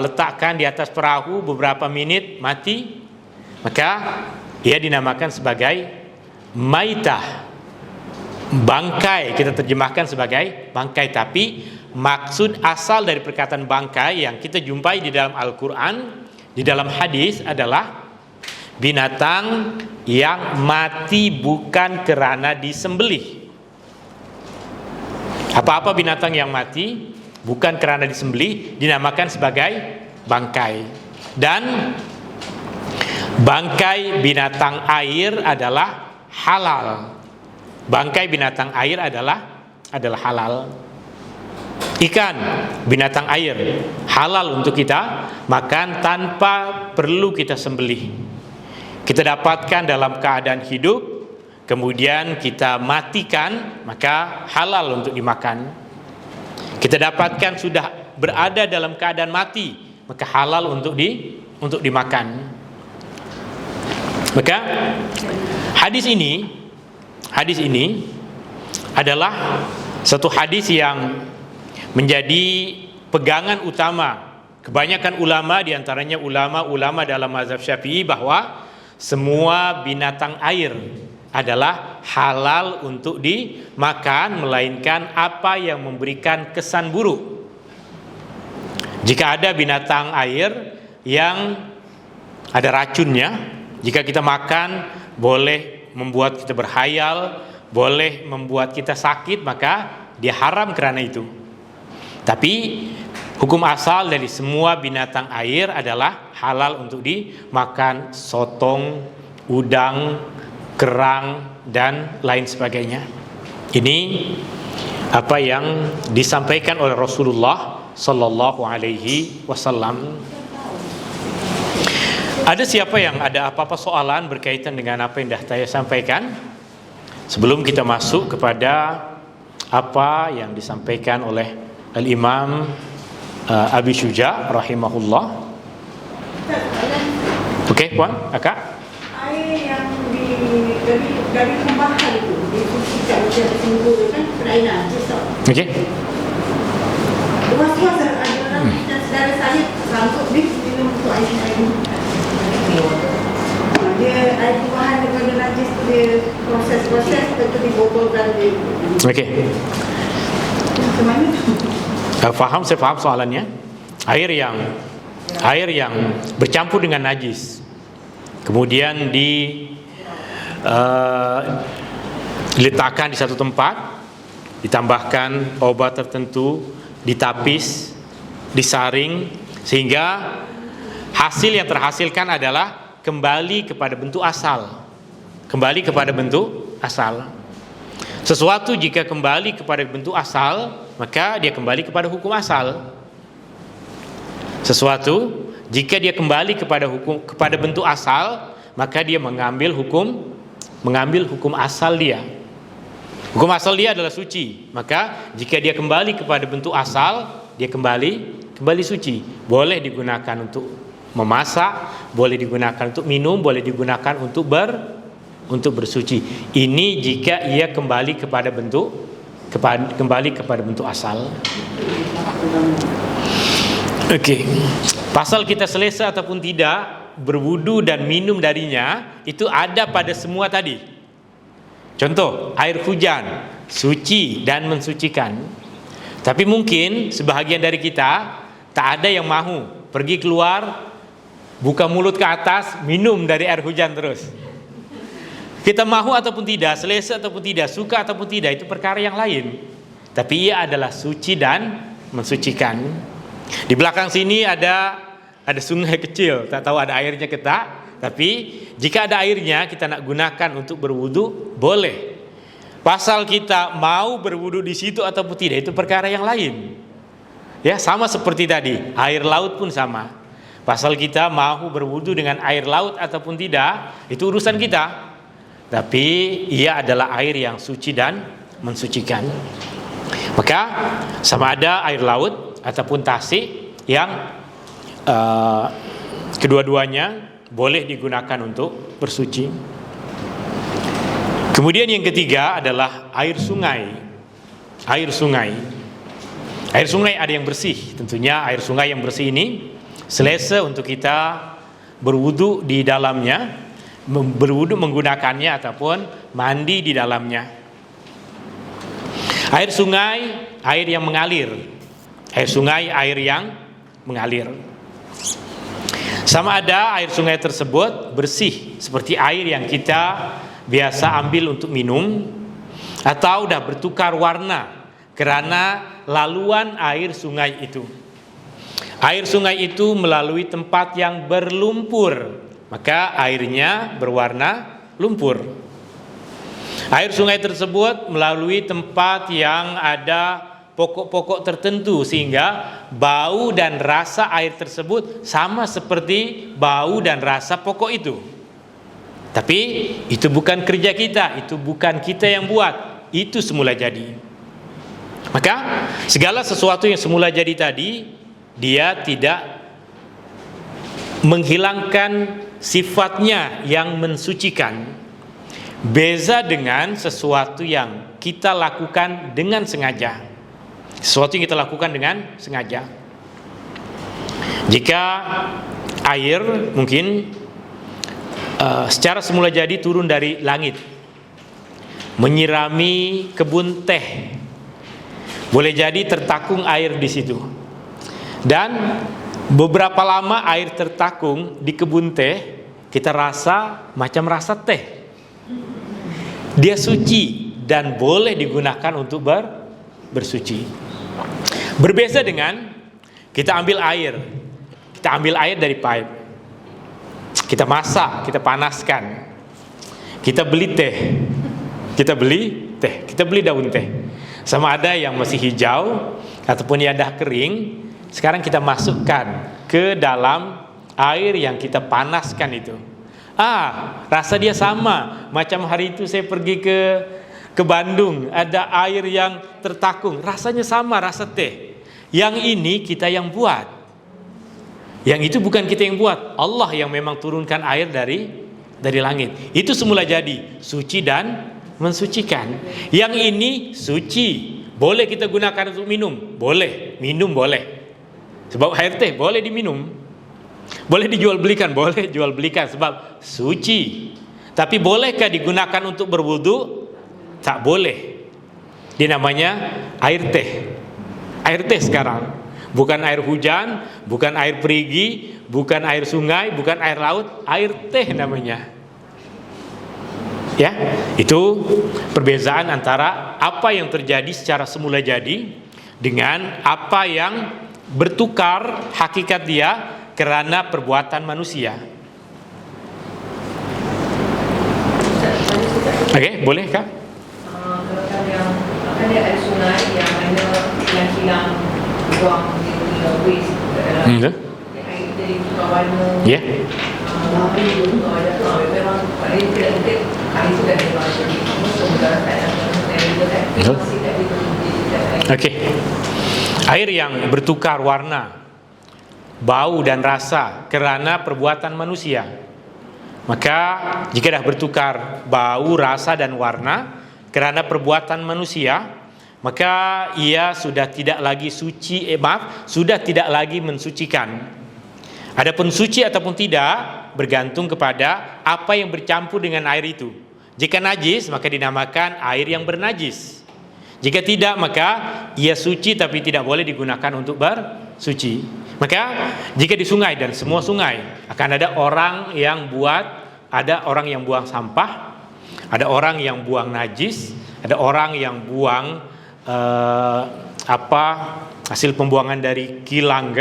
letakkan di atas perahu beberapa menit, mati, maka ia dinamakan sebagai maitah, bangkai. Kita terjemahkan sebagai bangkai, tapi maksud asal dari perkataan bangkai yang kita jumpai di dalam Al-Quran, di dalam hadis adalah binatang yang mati bukan kerana disembelih. Apa-apa binatang yang mati bukan kerana disembelih dinamakan sebagai bangkai. Dan bangkai binatang air adalah halal. bangkai binatang air adalah halal. Ikan, binatang air, halal untuk kita makan tanpa perlu kita sembelih. Kita dapatkan dalam keadaan hidup, kemudian kita matikan, maka halal untuk dimakan. Kita dapatkan sudah berada dalam keadaan mati, maka halal untuk dimakan. Maka hadis ini adalah satu hadis yang menjadi pegangan utama kebanyakan ulama, diantaranya ulama dalam mazhab Syafi'i, bahwa semua binatang air adalah halal untuk dimakan, melainkan apa yang memberikan kesan buruk. Jika ada binatang air yang ada racunnya, jika kita makan boleh membuat kita berhayal, boleh membuat kita sakit, maka dia haram karena itu. Tapi hukum asal dari semua binatang air adalah halal untuk dimakan: sotong, udang, kerang, dan lain sebagainya. Ini apa yang disampaikan oleh Rasulullah Sallallahu Alaihi Wasallam. Ada siapa yang ada apa-apa soalan berkaitan dengan apa yang dah saya sampaikan? Sebelum kita masuk kepada apa yang disampaikan oleh Al-Imam Abi Syuja rahimahullah. Okey, puan, akak. Air yang dari pembahan itu difungsikan secara simbol kan perairan besar. Okey. Was-was adalah dan saudara saya sanggup minum untuk air ini. Dia air pembahan daripada najis, dia proses-proses tentu dibotolkan dia. Okey. Macam mana tu? Saya faham soalannya. Air yang bercampur dengan najis, kemudian diletakkan di satu tempat, ditambahkan obat tertentu, ditapis, disaring, sehingga hasil yang terhasilkan adalah kembali kepada bentuk asal. Kembali kepada bentuk asal. Sesuatu jika kembali kepada bentuk asal, maka dia kembali kepada hukum asal. Sesuatu jika dia kembali kepada bentuk asal, maka dia mengambil hukum asal dia. Hukum asal dia adalah suci. Maka jika dia kembali kepada bentuk asal, dia kembali suci. Boleh digunakan untuk memasak, boleh digunakan untuk minum, boleh digunakan untuk bersuci. Ini jika ia kembali kepada bentuk asal. Okey. Pasal kita selesa ataupun tidak berwudu dan minum darinya, itu ada pada semua tadi. Contoh, air hujan suci dan mensucikan. Tapi mungkin sebahagian dari kita tak ada yang mahu pergi keluar, buka mulut ke atas, minum dari air hujan terus. Kita mahu ataupun tidak, selesa ataupun tidak, suka ataupun tidak, itu perkara yang lain. Tapi ia adalah suci dan mensucikan. Di belakang sini ada sungai kecil, tak tahu ada airnya ke tak. Tapi jika ada airnya, kita nak gunakan untuk berwudu, boleh. Pasal kita mau berwudu di situ ataupun tidak, itu perkara yang lain. Ya, sama seperti tadi, air laut pun sama. Pasal kita mau berwudu dengan air laut ataupun tidak, itu urusan kita. Tapi ia adalah air yang suci dan mensucikan. Maka sama ada air laut ataupun tasik yang kedua-duanya boleh digunakan untuk bersuci. Kemudian yang ketiga adalah air sungai. Air sungai ada yang bersih. Tentunya air sungai yang bersih ini selesa untuk kita berwudu di dalamnya, berwudu menggunakannya ataupun mandi di dalamnya. Air sungai, air yang mengalir. Air sungai, air yang mengalir. Sama ada air sungai tersebut bersih seperti air yang kita biasa ambil untuk minum, atau dah bertukar warna kerana laluan air sungai itu. Air sungai itu melalui tempat yang berlumpur, maka airnya berwarna lumpur. Air sungai tersebut melalui tempat yang ada pokok-pokok tertentu, sehingga bau dan rasa air tersebut sama seperti bau dan rasa pokok itu. Tapi itu bukan kerja kita, itu bukan kita yang buat, itu semula jadi. Maka segala sesuatu yang semula jadi tadi, dia tidak menghilangkan sifatnya yang mensucikan. Beza dengan sesuatu yang kita lakukan dengan sengaja. Sesuatu yang kita lakukan dengan sengaja. Jika air mungkin secara semula jadi turun dari langit, menyirami kebun teh, boleh jadi tertakung air di situ. Dan beberapa lama air tertakung di kebun teh, kita rasa macam rasa teh. Dia suci dan boleh digunakan untuk bersuci. Berbeza dengan kita ambil air dari pipe, kita masak, kita panaskan, kita beli daun teh, sama ada yang masih hijau ataupun yang dah kering. Sekarang kita masukkan ke dalam air yang kita panaskan itu. Rasa dia sama. Macam hari itu saya pergi ke Bandung, ada air yang tertakung, rasanya sama, rasa teh. Yang ini kita yang buat. Yang itu bukan kita yang buat, Allah yang memang turunkan air dari langit. Itu semula jadi, suci dan mensucikan. Yang ini suci, boleh kita gunakan untuk minum, boleh, minum boleh. Sebab air teh boleh diminum. Boleh dijual belikan, boleh jual belikan sebab suci. Tapi bolehkah digunakan untuk berwudu? Tak boleh. Dia namanya air teh. Air teh sekarang, bukan air hujan, bukan air perigi, bukan air sungai, bukan air laut, air teh namanya. Ya, itu perbezaan antara apa yang terjadi secara semula jadi dengan apa yang bertukar hakikat dia karena perbuatan manusia. Oke, boleh Kak? Kalau yang ada air sungai yang hanya yang hilang buang di waste dalam air dari warna. Ya. Tapi itu ada tu memang paling tidak mungkin kali sudah dibuat jadi sementara saya masih tak itu. Oke. Air yang bertukar warna, bau dan rasa kerana perbuatan manusia. Maka jika dah bertukar bau, rasa dan warna kerana perbuatan manusia, maka ia sudah tidak lagi suci, sudah tidak lagi mensucikan. Adapun suci ataupun tidak bergantung kepada apa yang bercampur dengan air itu. Jika najis maka dinamakan air yang bernajis. Jika tidak maka ia suci tapi tidak boleh digunakan untuk bersuci. Maka jika di sungai, dan semua sungai akan ada orang yang buang sampah, ada orang yang buang najis, ada orang yang buang hasil pembuangan dari kilang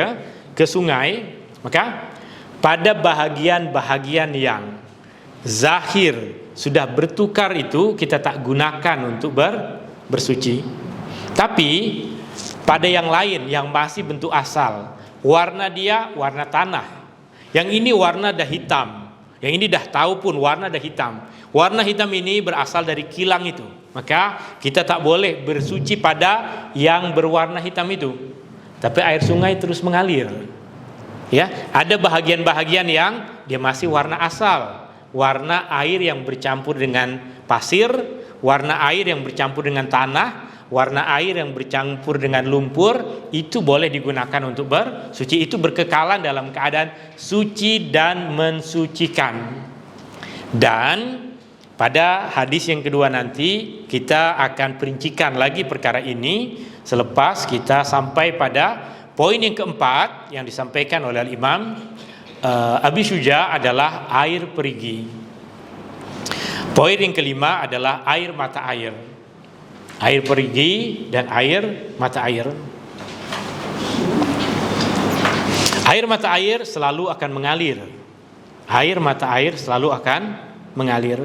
ke sungai. Maka pada bahagian-bahagian yang zahir sudah bertukar itu kita tak gunakan untuk bersuci. Tapi pada yang lain yang masih bentuk asal, warna dia warna tanah, yang ini warna dah hitam, yang ini dah tahu pun warna dah hitam. Warna hitam ini berasal dari kilang itu. Maka kita tak boleh bersuci pada yang berwarna hitam itu. Tapi air sungai terus mengalir. Ya, ada bahagian-bahagian yang dia masih warna asal, warna air yang bercampur dengan pasir, warna air yang bercampur dengan tanah, warna air yang bercampur dengan lumpur, itu boleh digunakan untuk bersuci. Itu berkekalan dalam keadaan suci dan mensucikan. Dan pada hadis yang kedua nanti kita akan perincikan lagi perkara ini selepas kita sampai pada poin yang keempat yang disampaikan oleh Imam Abi Syuja adalah air perigi. Poin yang kelima adalah air mata air. Air perigi dan air mata air. Air mata air selalu akan mengalir. Air mata air selalu akan mengalir.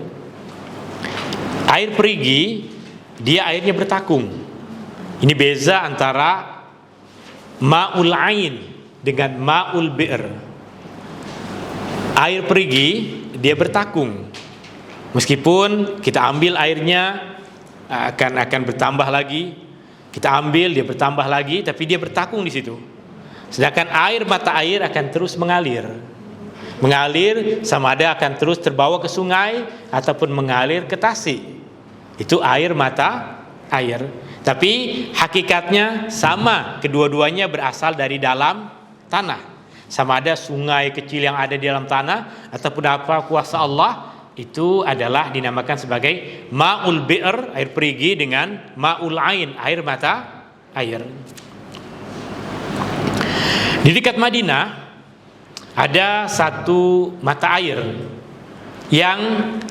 Air perigi, dia airnya bertakung. Ini beza antara ma'ul ain dengan ma'ul bi'r. Air perigi, dia bertakung. Meskipun kita ambil airnya akan bertambah lagi, kita ambil dia bertambah lagi, tapi dia bertakung di situ. Sedangkan air mata air akan terus mengalir. Mengalir sama ada akan terus terbawa ke sungai ataupun mengalir ke tasik. Itu air mata air. Tapi hakikatnya sama, kedua-duanya berasal dari dalam tanah. Sama ada sungai kecil yang ada di dalam tanah ataupun apa kuasa Allah, itu adalah dinamakan sebagai ma'ul bi'r, air perigi, dengan ma'ul ain, air mata air. Di dekat Madinah ada satu mata air yang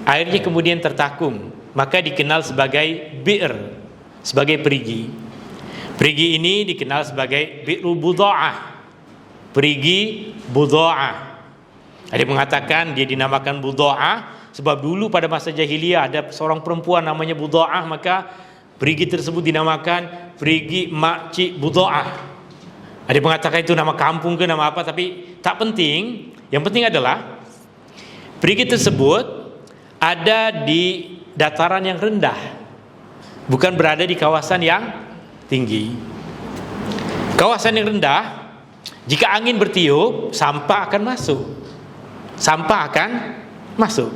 airnya kemudian tertakung, maka dikenal sebagai bi'r, sebagai perigi. Perigi ini dikenal sebagai bi'rul budha'ah, perigi budha'ah. Ada yang mengatakan dia dinamakan budha'ah sebab dulu pada masa jahiliyah ada seorang perempuan namanya Budha'ah, maka perigi tersebut dinamakan perigi makcik Budha'ah. Ada yang mengatakan itu nama kampung ke nama apa, tapi tak penting. Yang penting adalah perigi tersebut ada di dataran yang rendah, bukan berada di kawasan yang tinggi. Kawasan yang rendah, jika angin bertiup, sampah akan masuk. Sampah akan masuk.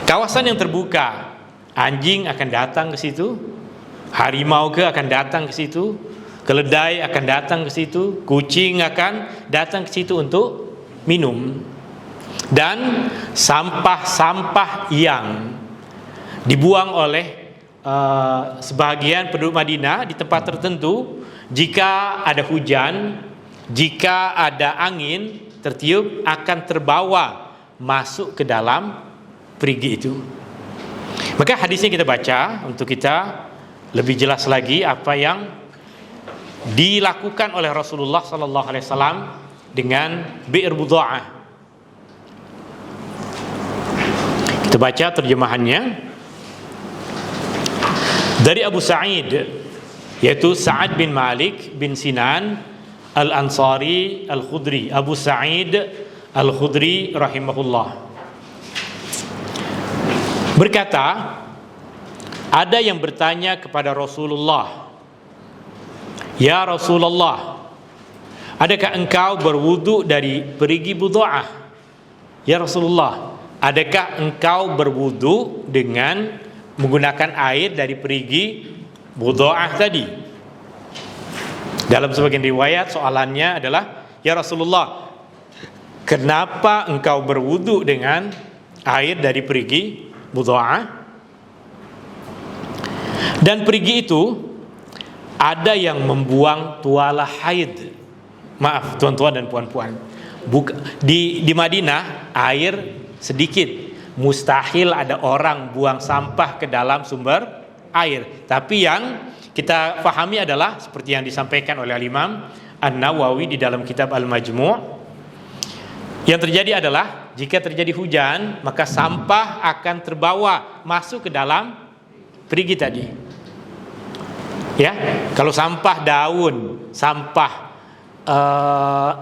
Kawasan yang terbuka, anjing akan datang ke situ, harimau akan datang ke situ, keledai akan datang ke situ, kucing akan datang ke situ untuk minum. Dan sampah-sampah yang dibuang oleh sebahagian penduduk Madinah di tempat tertentu, jika ada hujan, jika ada angin tertiup, akan terbawa masuk ke dalam perigi itu. Maka hadisnya kita baca untuk kita lebih jelas lagi apa yang dilakukan oleh Rasulullah sallallahu alaihi wasallam dengan bi'r budha'ah. Kita baca terjemahannya dari Abu Sa'id, yaitu Sa'ad bin Malik bin Sinan Al-Ansari Al-Khudri, Abu Sa'id Al-Khudri rahimahullah, berkata, ada yang bertanya kepada Rasulullah, "Ya Rasulullah, adakah engkau berwudu dari perigi budha'ah?" Ya Rasulullah, adakah engkau berwudu dengan menggunakan air dari perigi budha'ah tadi? Dalam sebagian riwayat soalannya adalah, "Ya Rasulullah, kenapa engkau berwudu dengan air dari perigi budha'ah?" Dan perigi itu ada yang membuang tuala haid. Maaf tuan-tuan dan puan-puan, di Madinah air sedikit, mustahil ada orang buang sampah ke dalam sumber air. Tapi yang kita pahami adalah seperti yang disampaikan oleh Imam An-Nawawi di dalam kitab Al-Majmu', yang terjadi adalah jika terjadi hujan, maka sampah akan terbawa masuk ke dalam perigi tadi. Ya, kalau sampah daun, sampah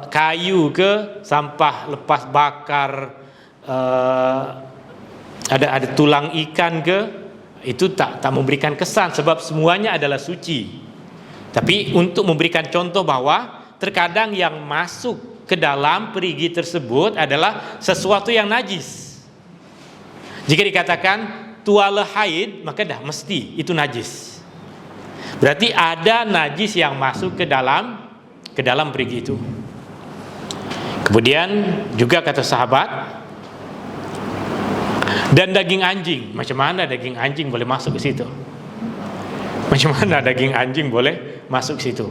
kayu ke, sampah lepas bakar, ada tulang ikan ke, itu tak memberikan kesan sebab semuanya adalah suci. Tapi untuk memberikan contoh bahwa terkadang yang masuk ke dalam perigi tersebut adalah sesuatu yang najis. Jika dikatakan tuala haid, maka dah mesti itu najis. Berarti ada najis yang masuk ke dalam perigi itu. Kemudian juga kata sahabat, dan daging anjing, macam mana daging anjing boleh masuk ke situ? Macam mana daging anjing boleh masuk ke situ?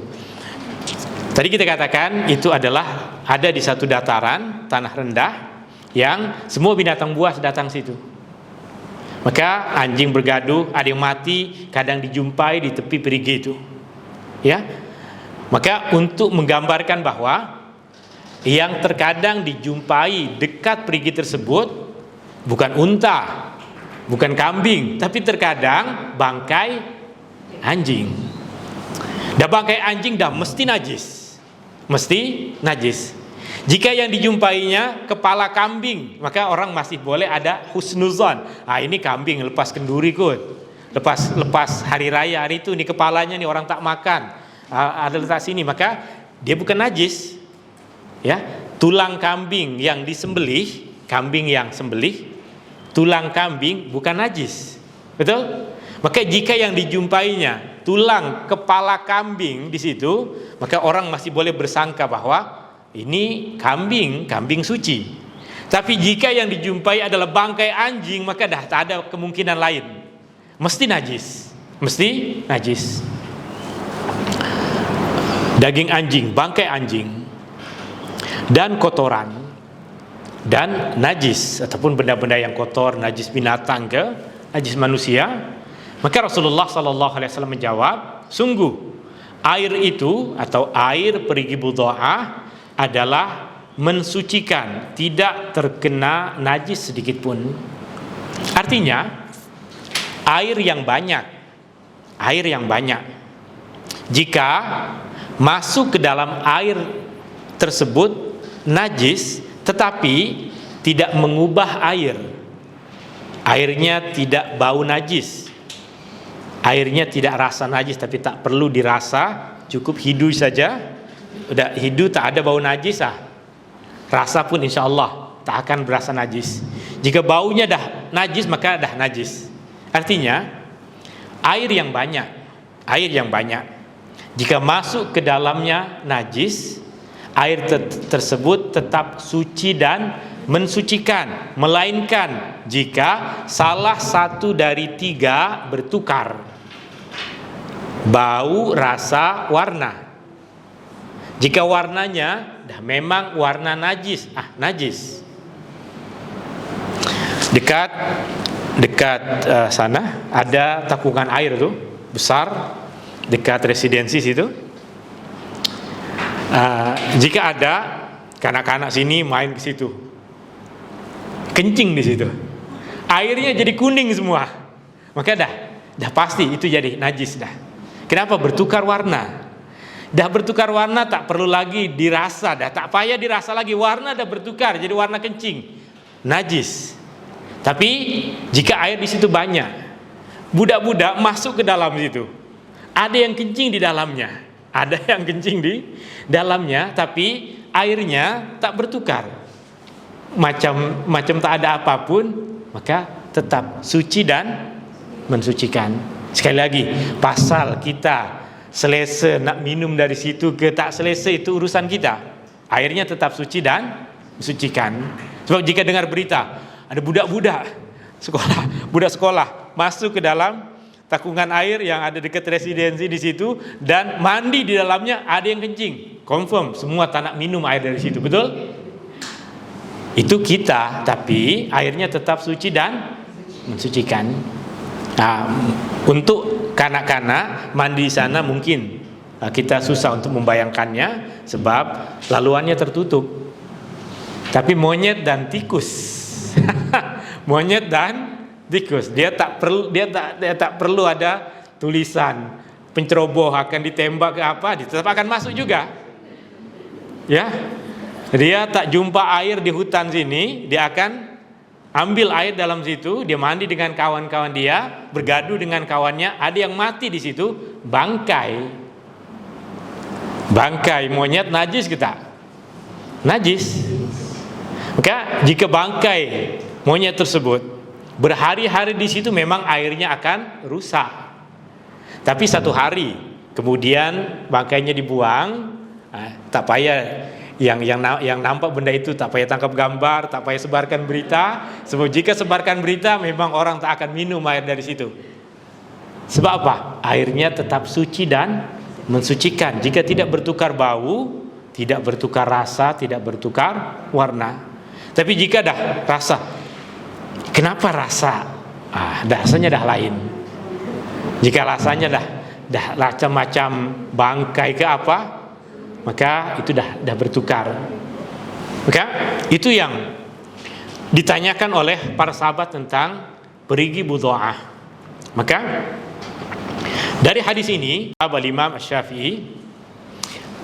Tadi kita katakan itu adalah ada di satu dataran tanah rendah yang semua binatang buas datang situ. Maka anjing bergaduh, ada yang mati, kadang dijumpai di tepi perigi itu. Ya. Maka untuk menggambarkan bahwa yang terkadang dijumpai dekat perigi tersebut bukan unta, bukan kambing, tapi terkadang bangkai anjing. Dah bangkai anjing dah mesti najis. Mesti najis. Jika yang dijumpainya kepala kambing, maka orang masih boleh ada husnuzon. Ini kambing lepas kenduri kot. Lepas hari raya hari itu, nih kepalanya nih orang tak makan. Ada letak sini, maka dia bukan najis. Ya, tulang kambing yang disembelih, kambing yang sembelih, tulang kambing bukan najis. Betul? Maka jika yang dijumpainya tulang kepala kambing di situ, maka orang masih boleh bersangka bahwa ini kambing suci. Tapi jika yang dijumpai adalah bangkai anjing, maka dah tak ada kemungkinan lain. Mesti najis. Mesti najis. Daging anjing, bangkai anjing, dan kotoran, dan najis ataupun benda-benda yang kotor, najis binatang ke najis manusia, maka Rasulullah SAW menjawab, sungguh air itu atau air perigi budha'ah adalah mensucikan, tidak terkena najis sedikit pun. Artinya air yang banyak, jika masuk ke dalam air tersebut najis, tetapi tidak mengubah airnya tidak bau najis, airnya tidak rasa najis, tapi tak perlu dirasa, cukup hidu saja. Udah hidu tak ada bau najis, rasa pun insya Allah tak akan berasa najis. Jika baunya dah najis, maka dah najis. Artinya air yang banyak jika masuk ke dalamnya najis, air tersebut tetap suci dan mensucikan, melainkan jika salah satu dari tiga bertukar, bau, rasa, warna. Jika warnanya dah memang warna najis, najis. Dekat sana ada takungan air tuh besar dekat residensi situ. Jika ada kanak-kanak sini main ke situ, kencing di situ, airnya jadi kuning semua, maka dah pasti itu jadi najis dah. Kenapa? Bertukar warna. Dah bertukar warna, tak perlu lagi dirasa, dah tak payah dirasa lagi, warna dah bertukar jadi warna kencing, najis. Tapi jika air di situ banyak, budak-budak masuk ke dalam situ, ada yang kencing di dalamnya, tapi airnya tak bertukar, macam tak ada apapun, maka tetap suci dan mensucikan. Sekali lagi, pasal kita selesa nak minum dari situ ke tak selesa itu urusan kita. Airnya tetap suci dan mensucikan. Sebab jika dengar berita ada budak sekolah masuk ke dalam takungan air yang ada dekat residensi di situ dan mandi di dalamnya, ada yang kencing, confirm semua tak nak minum air dari situ, betul? Itu kita, tapi airnya tetap suci dan mensucikan. Untuk kanak-kanak mandi di sana mungkin kita susah untuk membayangkannya sebab laluannya tertutup. Tapi monyet dan tikus dia tak perlu ada tulisan penceroboh akan ditembak ke apa, dia tetap akan masuk juga. Ya, dia tak jumpa air di hutan sini, dia akan ambil air dalam situ, dia mandi dengan kawan-kawan dia, bergaduh dengan kawannya, ada yang mati di situ, bangkai monyet najis kita, najis. Maka jika bangkai monyet tersebut berhari-hari di situ, memang airnya akan rusak. Tapi satu hari kemudian bangkainya dibuang, tak payah yang nampak benda itu, tak payah tangkap gambar, tak payah sebarkan berita. Sebab jika sebarkan berita, memang orang tak akan minum air dari situ. Sebab apa? Airnya tetap suci dan mensucikan. Jika tidak bertukar bau, tidak bertukar rasa, tidak bertukar warna. Tapi jika dah rasa, kenapa rasa? Rasanya dah lain. Jika rasanya dah macam-macam bangkai ke apa, maka itu dah bertukar. Maka itu yang ditanyakan oleh para sahabat tentang perigi Budha'ah. Maka dari hadis ini Imam Asy-Syafi'i,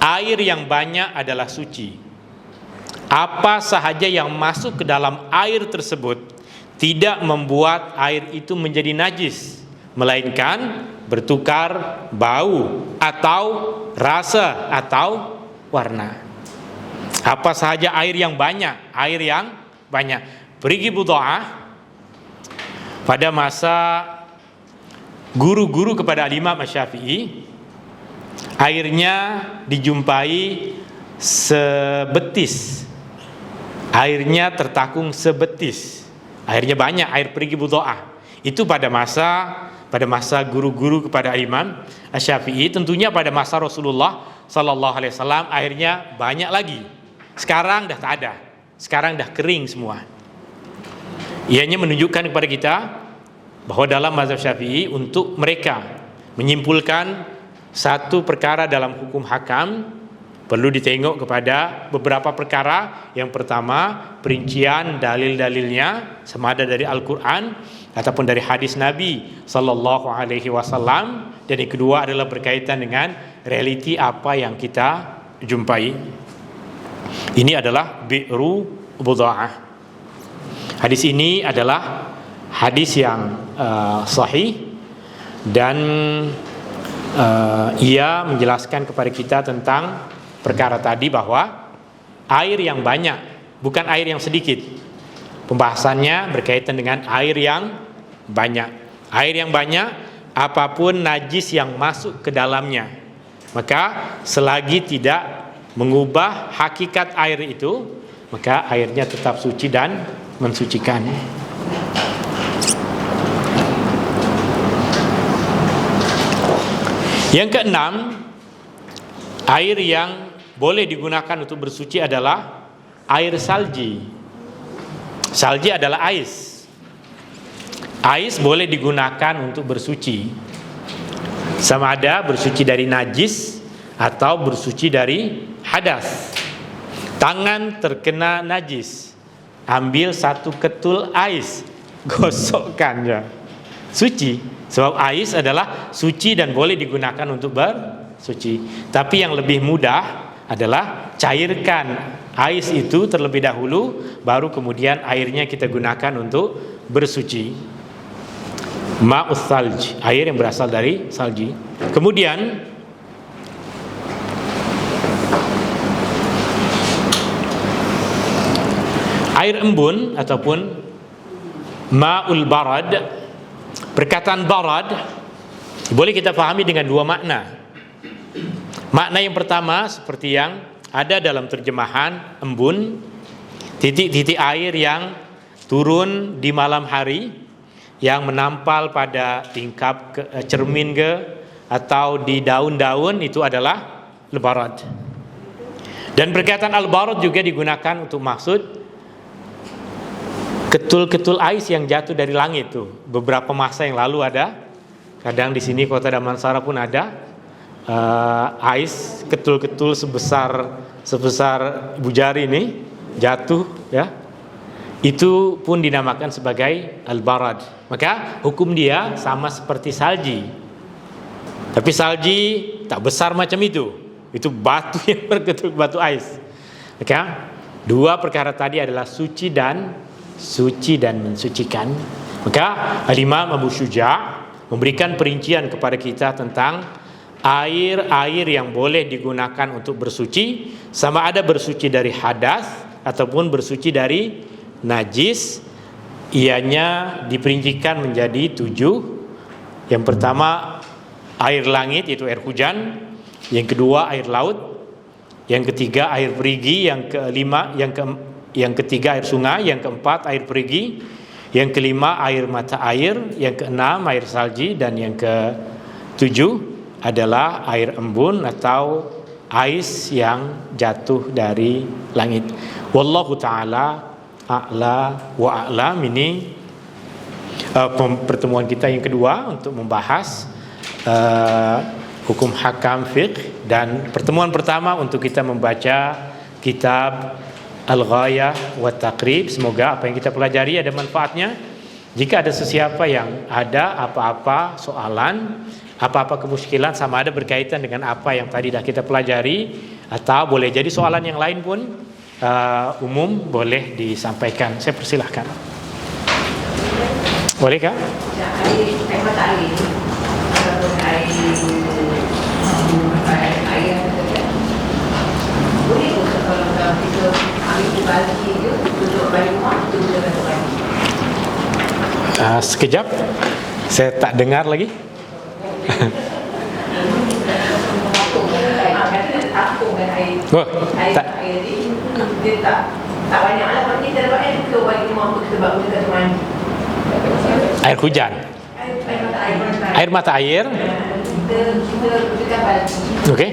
air yang banyak adalah suci. Apa sahaja yang masuk ke dalam air tersebut tidak membuat air itu menjadi najis, melainkan bertukar bau atau rasa atau warna. Apa sahaja air yang banyak, perigi Budha'ah. Pada masa guru-guru kepada Imam Asy-Syafi'i, airnya dijumpai sebetis. Airnya tertakung sebetis. Airnya banyak, air perigi Budha'ah. Itu pada masa guru-guru kepada Imam Asy-Syafi'i. Tentunya pada masa Rasulullah sallallahu alaihi wasallam airnya banyak lagi. Sekarang dah tak ada. Sekarang dah kering semua. Ianya menunjukkan kepada kita bahwa dalam mazhab Syafi'i, untuk mereka menyimpulkan satu perkara dalam hukum hakam, perlu ditengok kepada beberapa perkara. Yang pertama, perincian dalil-dalilnya, sama ada dari Al-Quran ataupun dari hadis Nabi sallallahu alaihi wasallam. Dan yang kedua adalah berkaitan dengan realiti apa yang kita jumpai. Ini adalah bi'ru Budha'ah. Hadis ini adalah hadis yang sahih, dan ia menjelaskan kepada kita tentang perkara tadi, bahwa air yang banyak bukan air yang sedikit. Pembahasannya berkaitan dengan air yang banyak. Air yang banyak, apapun najis yang masuk ke dalamnya, maka selagi tidak mengubah hakikat air itu, maka airnya tetap suci dan mensucikan. Yang keenam, air yang boleh digunakan untuk bersuci adalah air salji. Salji adalah ais. Ais boleh digunakan untuk bersuci, sama ada bersuci dari najis atau bersuci dari hadas. Tangan terkena najis, ambil satu ketul ais, gosokkan ya, suci. Sebab ais adalah suci dan boleh digunakan untuk bersuci. Tapi yang lebih mudah adalah cairkan ais itu terlebih dahulu, baru kemudian airnya kita gunakan untuk bersuci. Ma'us salj, air yang berasal dari salji. Kemudian air embun ataupun ma'ul barad. Perkataan barad boleh kita pahami dengan dua makna. Makna yang pertama seperti yang ada dalam terjemahan embun, titik-titik air yang turun di malam hari, yang menampal pada tingkap cermin atau di daun-daun, itu adalah al-barad. Dan perkataan al-barad juga digunakan untuk maksud ketul-ketul ais yang jatuh dari langit tuh. Beberapa masa yang lalu ada, kadang di sini Kota Damansara pun ada ais ketul-ketul sebesar ibu jari ini jatuh ya. Itu pun dinamakan sebagai al-barad. Maka hukum dia sama seperti salji. Tapi salji tak besar macam itu. Itu batu yang berketul, batu ais. Maka dua perkara tadi adalah suci dan mensucikan. Maka Al-Imam Abu Syuja' memberikan perincian kepada kita tentang air yang boleh digunakan untuk bersuci, sama ada bersuci dari hadas ataupun bersuci dari najis. Ianya diperincikan menjadi 7. Yang pertama air langit, yaitu air hujan. Yang kedua air laut. Yang ketiga air perigi. Yang kelima, yang ketiga air sungai. Yang keempat air perigi. Yang kelima air mata air. Yang keenam air salji. Dan yang ketujuh adalah air embun atau ais yang jatuh dari langit. Wallahu ta'ala a'la wa a'lam. Ini pertemuan kita yang kedua untuk membahas hukum hakam fiqh, dan pertemuan pertama untuk kita membaca kitab Al-Ghayah wa Taqrib. Semoga apa yang kita pelajari ada manfaatnya, jika ada sesiapa yang ada apa-apa soalan, apa-apa kemuskilan, sama ada berkaitan dengan apa yang tadi dah kita pelajari, atau boleh jadi soalan yang lain pun umum, boleh disampaikan. Saya persilahkan. Bolehkah? Air mata air ataupun air boleh untuk kalau kita ambil bagi dia untuk bagi rumah itu kita bagi. Sekejap, saya tak dengar lagi. Oh, tak. Dia tak banyak lah. Kalau kita dapat air, kita bagi rumah untuk kita bawa kita mandi. Air hujan. Air mata air. Kita gunakan bagi. Okey.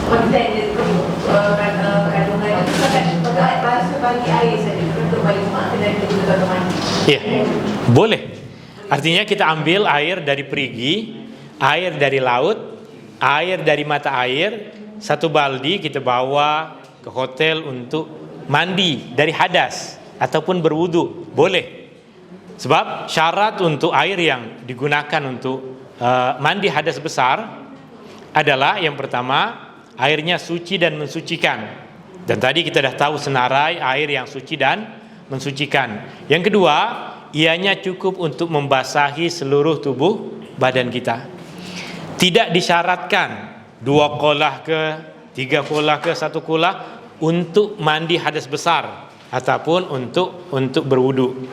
Konten dia kandungan itu pakai air basuh bagi air saja. Untuk bagi rumah kita gunakan mandi. Ya, boleh. Artinya kita ambil air dari perigi, air dari laut, air dari mata air, satu baldi kita bawa ke hotel untuk mandi dari hadas ataupun berwudu, boleh. Sebab syarat untuk air yang digunakan untuk mandi hadas besar adalah yang pertama, airnya suci dan mensucikan. Dan tadi kita dah tahu senarai air yang suci dan mensucikan. Yang kedua, ianya cukup untuk membasahi seluruh tubuh badan kita. Tidak disyaratkan 2 kolah ke 3 kolah ke 1 kolah untuk mandi hadas besar ataupun untuk berwudu.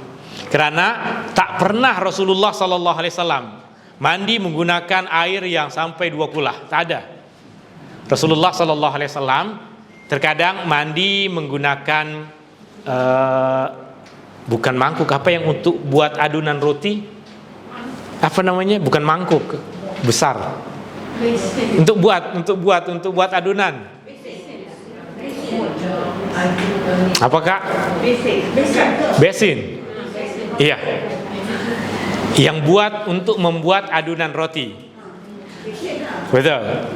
Kerana tak pernah Rasulullah sallallahu alaihi wasallam mandi menggunakan air yang sampai 2 kolah, tak ada. Rasulullah sallallahu alaihi wasallam terkadang mandi menggunakan bukan mangkuk, apa yang untuk buat adunan roti? Apa namanya? Bukan mangkuk, besar. Untuk buat adunan. Apakah? Besin. Iya. Yang buat untuk membuat adunan roti. Betul.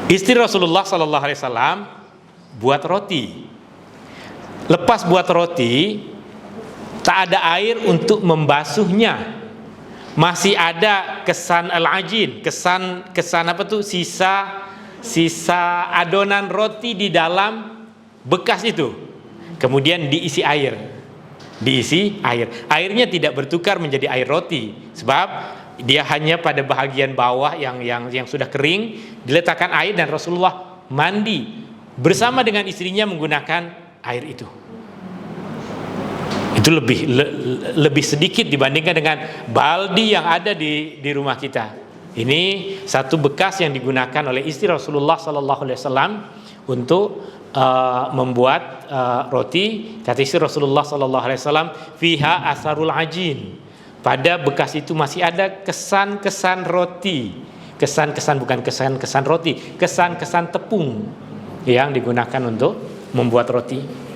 Istri Rasulullah sallallahu alaihi wasallam buat roti. Lepas buat roti, tak ada air untuk membasuhnya. Masih ada kesan al-ajin, kesan apa tu? Sisa adonan roti di dalam bekas itu. Kemudian diisi air. Airnya tidak bertukar menjadi air roti, sebab dia hanya pada bahagian bawah yang sudah kering diletakkan air, dan Rasulullah mandi bersama dengan istrinya menggunakan air itu. Itu lebih sedikit dibandingkan dengan baldi yang ada di rumah kita. Ini satu bekas yang digunakan oleh istri Rasulullah sallallahu alaihi wasallam untuk membuat roti. Kata istri Rasulullah sallallahu alaihi wasallam, fiha asarul ajin. Pada bekas itu masih ada kesan-kesan roti. Kesan-kesan, bukan kesan-kesan roti, kesan-kesan tepung yang digunakan untuk membuat roti.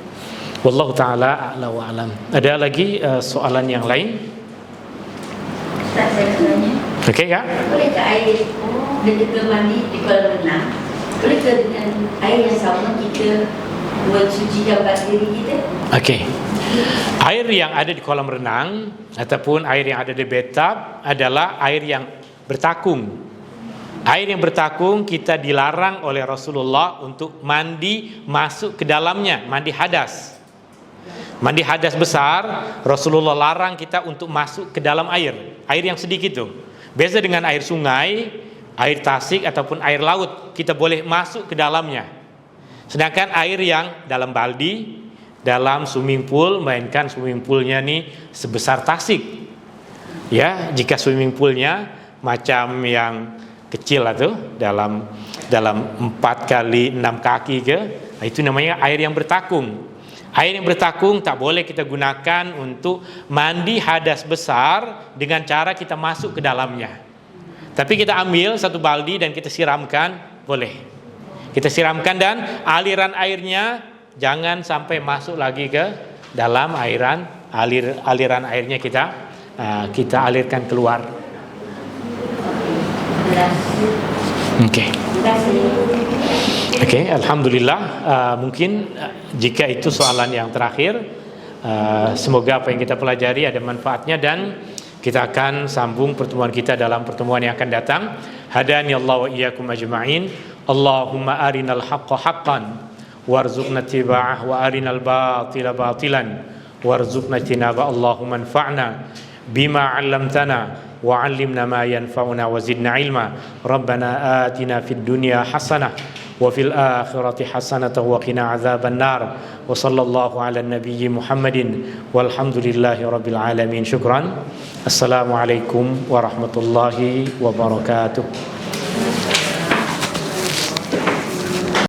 Wallahu ta'ala a'la wa alam. Ada lagi soalan yang lain? Ustaz, saya tanya. Okey, Kak? Bolehkah air yang kita mandi di kolam renang, bolehkah dengan air yang sama kita mensucikan diri kita? Okey. Air yang ada di kolam renang ataupun air yang ada di bathtub adalah air yang bertakung. Air yang bertakung kita dilarang oleh Rasulullah untuk mandi masuk ke dalamnya, mandi hadas. Mandi hadas besar, Rasulullah larang kita untuk masuk ke dalam air yang sedikit itu. Beza dengan air sungai, air tasik ataupun air laut, kita boleh masuk ke dalamnya. Sedangkan air yang dalam baldi, dalam swimming pool, melainkan swimming poolnya ni sebesar tasik. Ya, jika swimming poolnya macam yang kecil itu dalam 4 kali 6 kaki ke, itu namanya air yang bertakung. Air yang bertakung tak boleh kita gunakan untuk mandi hadas besar dengan cara kita masuk ke dalamnya. Tapi kita ambil satu baldi dan kita siramkan, boleh. Kita siramkan dan aliran airnya jangan sampai masuk lagi ke dalam aliran airnya kita alirkan keluar. Okey, alhamdulillah. Mungkin jika itu soalan yang terakhir, Semoga apa yang kita pelajari ada manfaatnya, dan kita akan sambung pertemuan kita dalam pertemuan yang akan datang. Hadani Allah wa iyyakum ajma'in. Allahumma arinal haqqa haqqan warzuqna tiba'ah wa arinal batila batilan warzuqna tinaba. Allahumma anfa'na bima 'allamtana wa 'allimna ma yanfa'una wa zidna ilma. Rabbana atina fid dunya hasanah wa fil akhirati hasanah wa qina adzaban nar. Wa sallallahu ala nabiyyi Muhammadin walhamdulillahi rabbil alamin. Syukran. Assalamualaikum warahmatullahi wabarakatuh.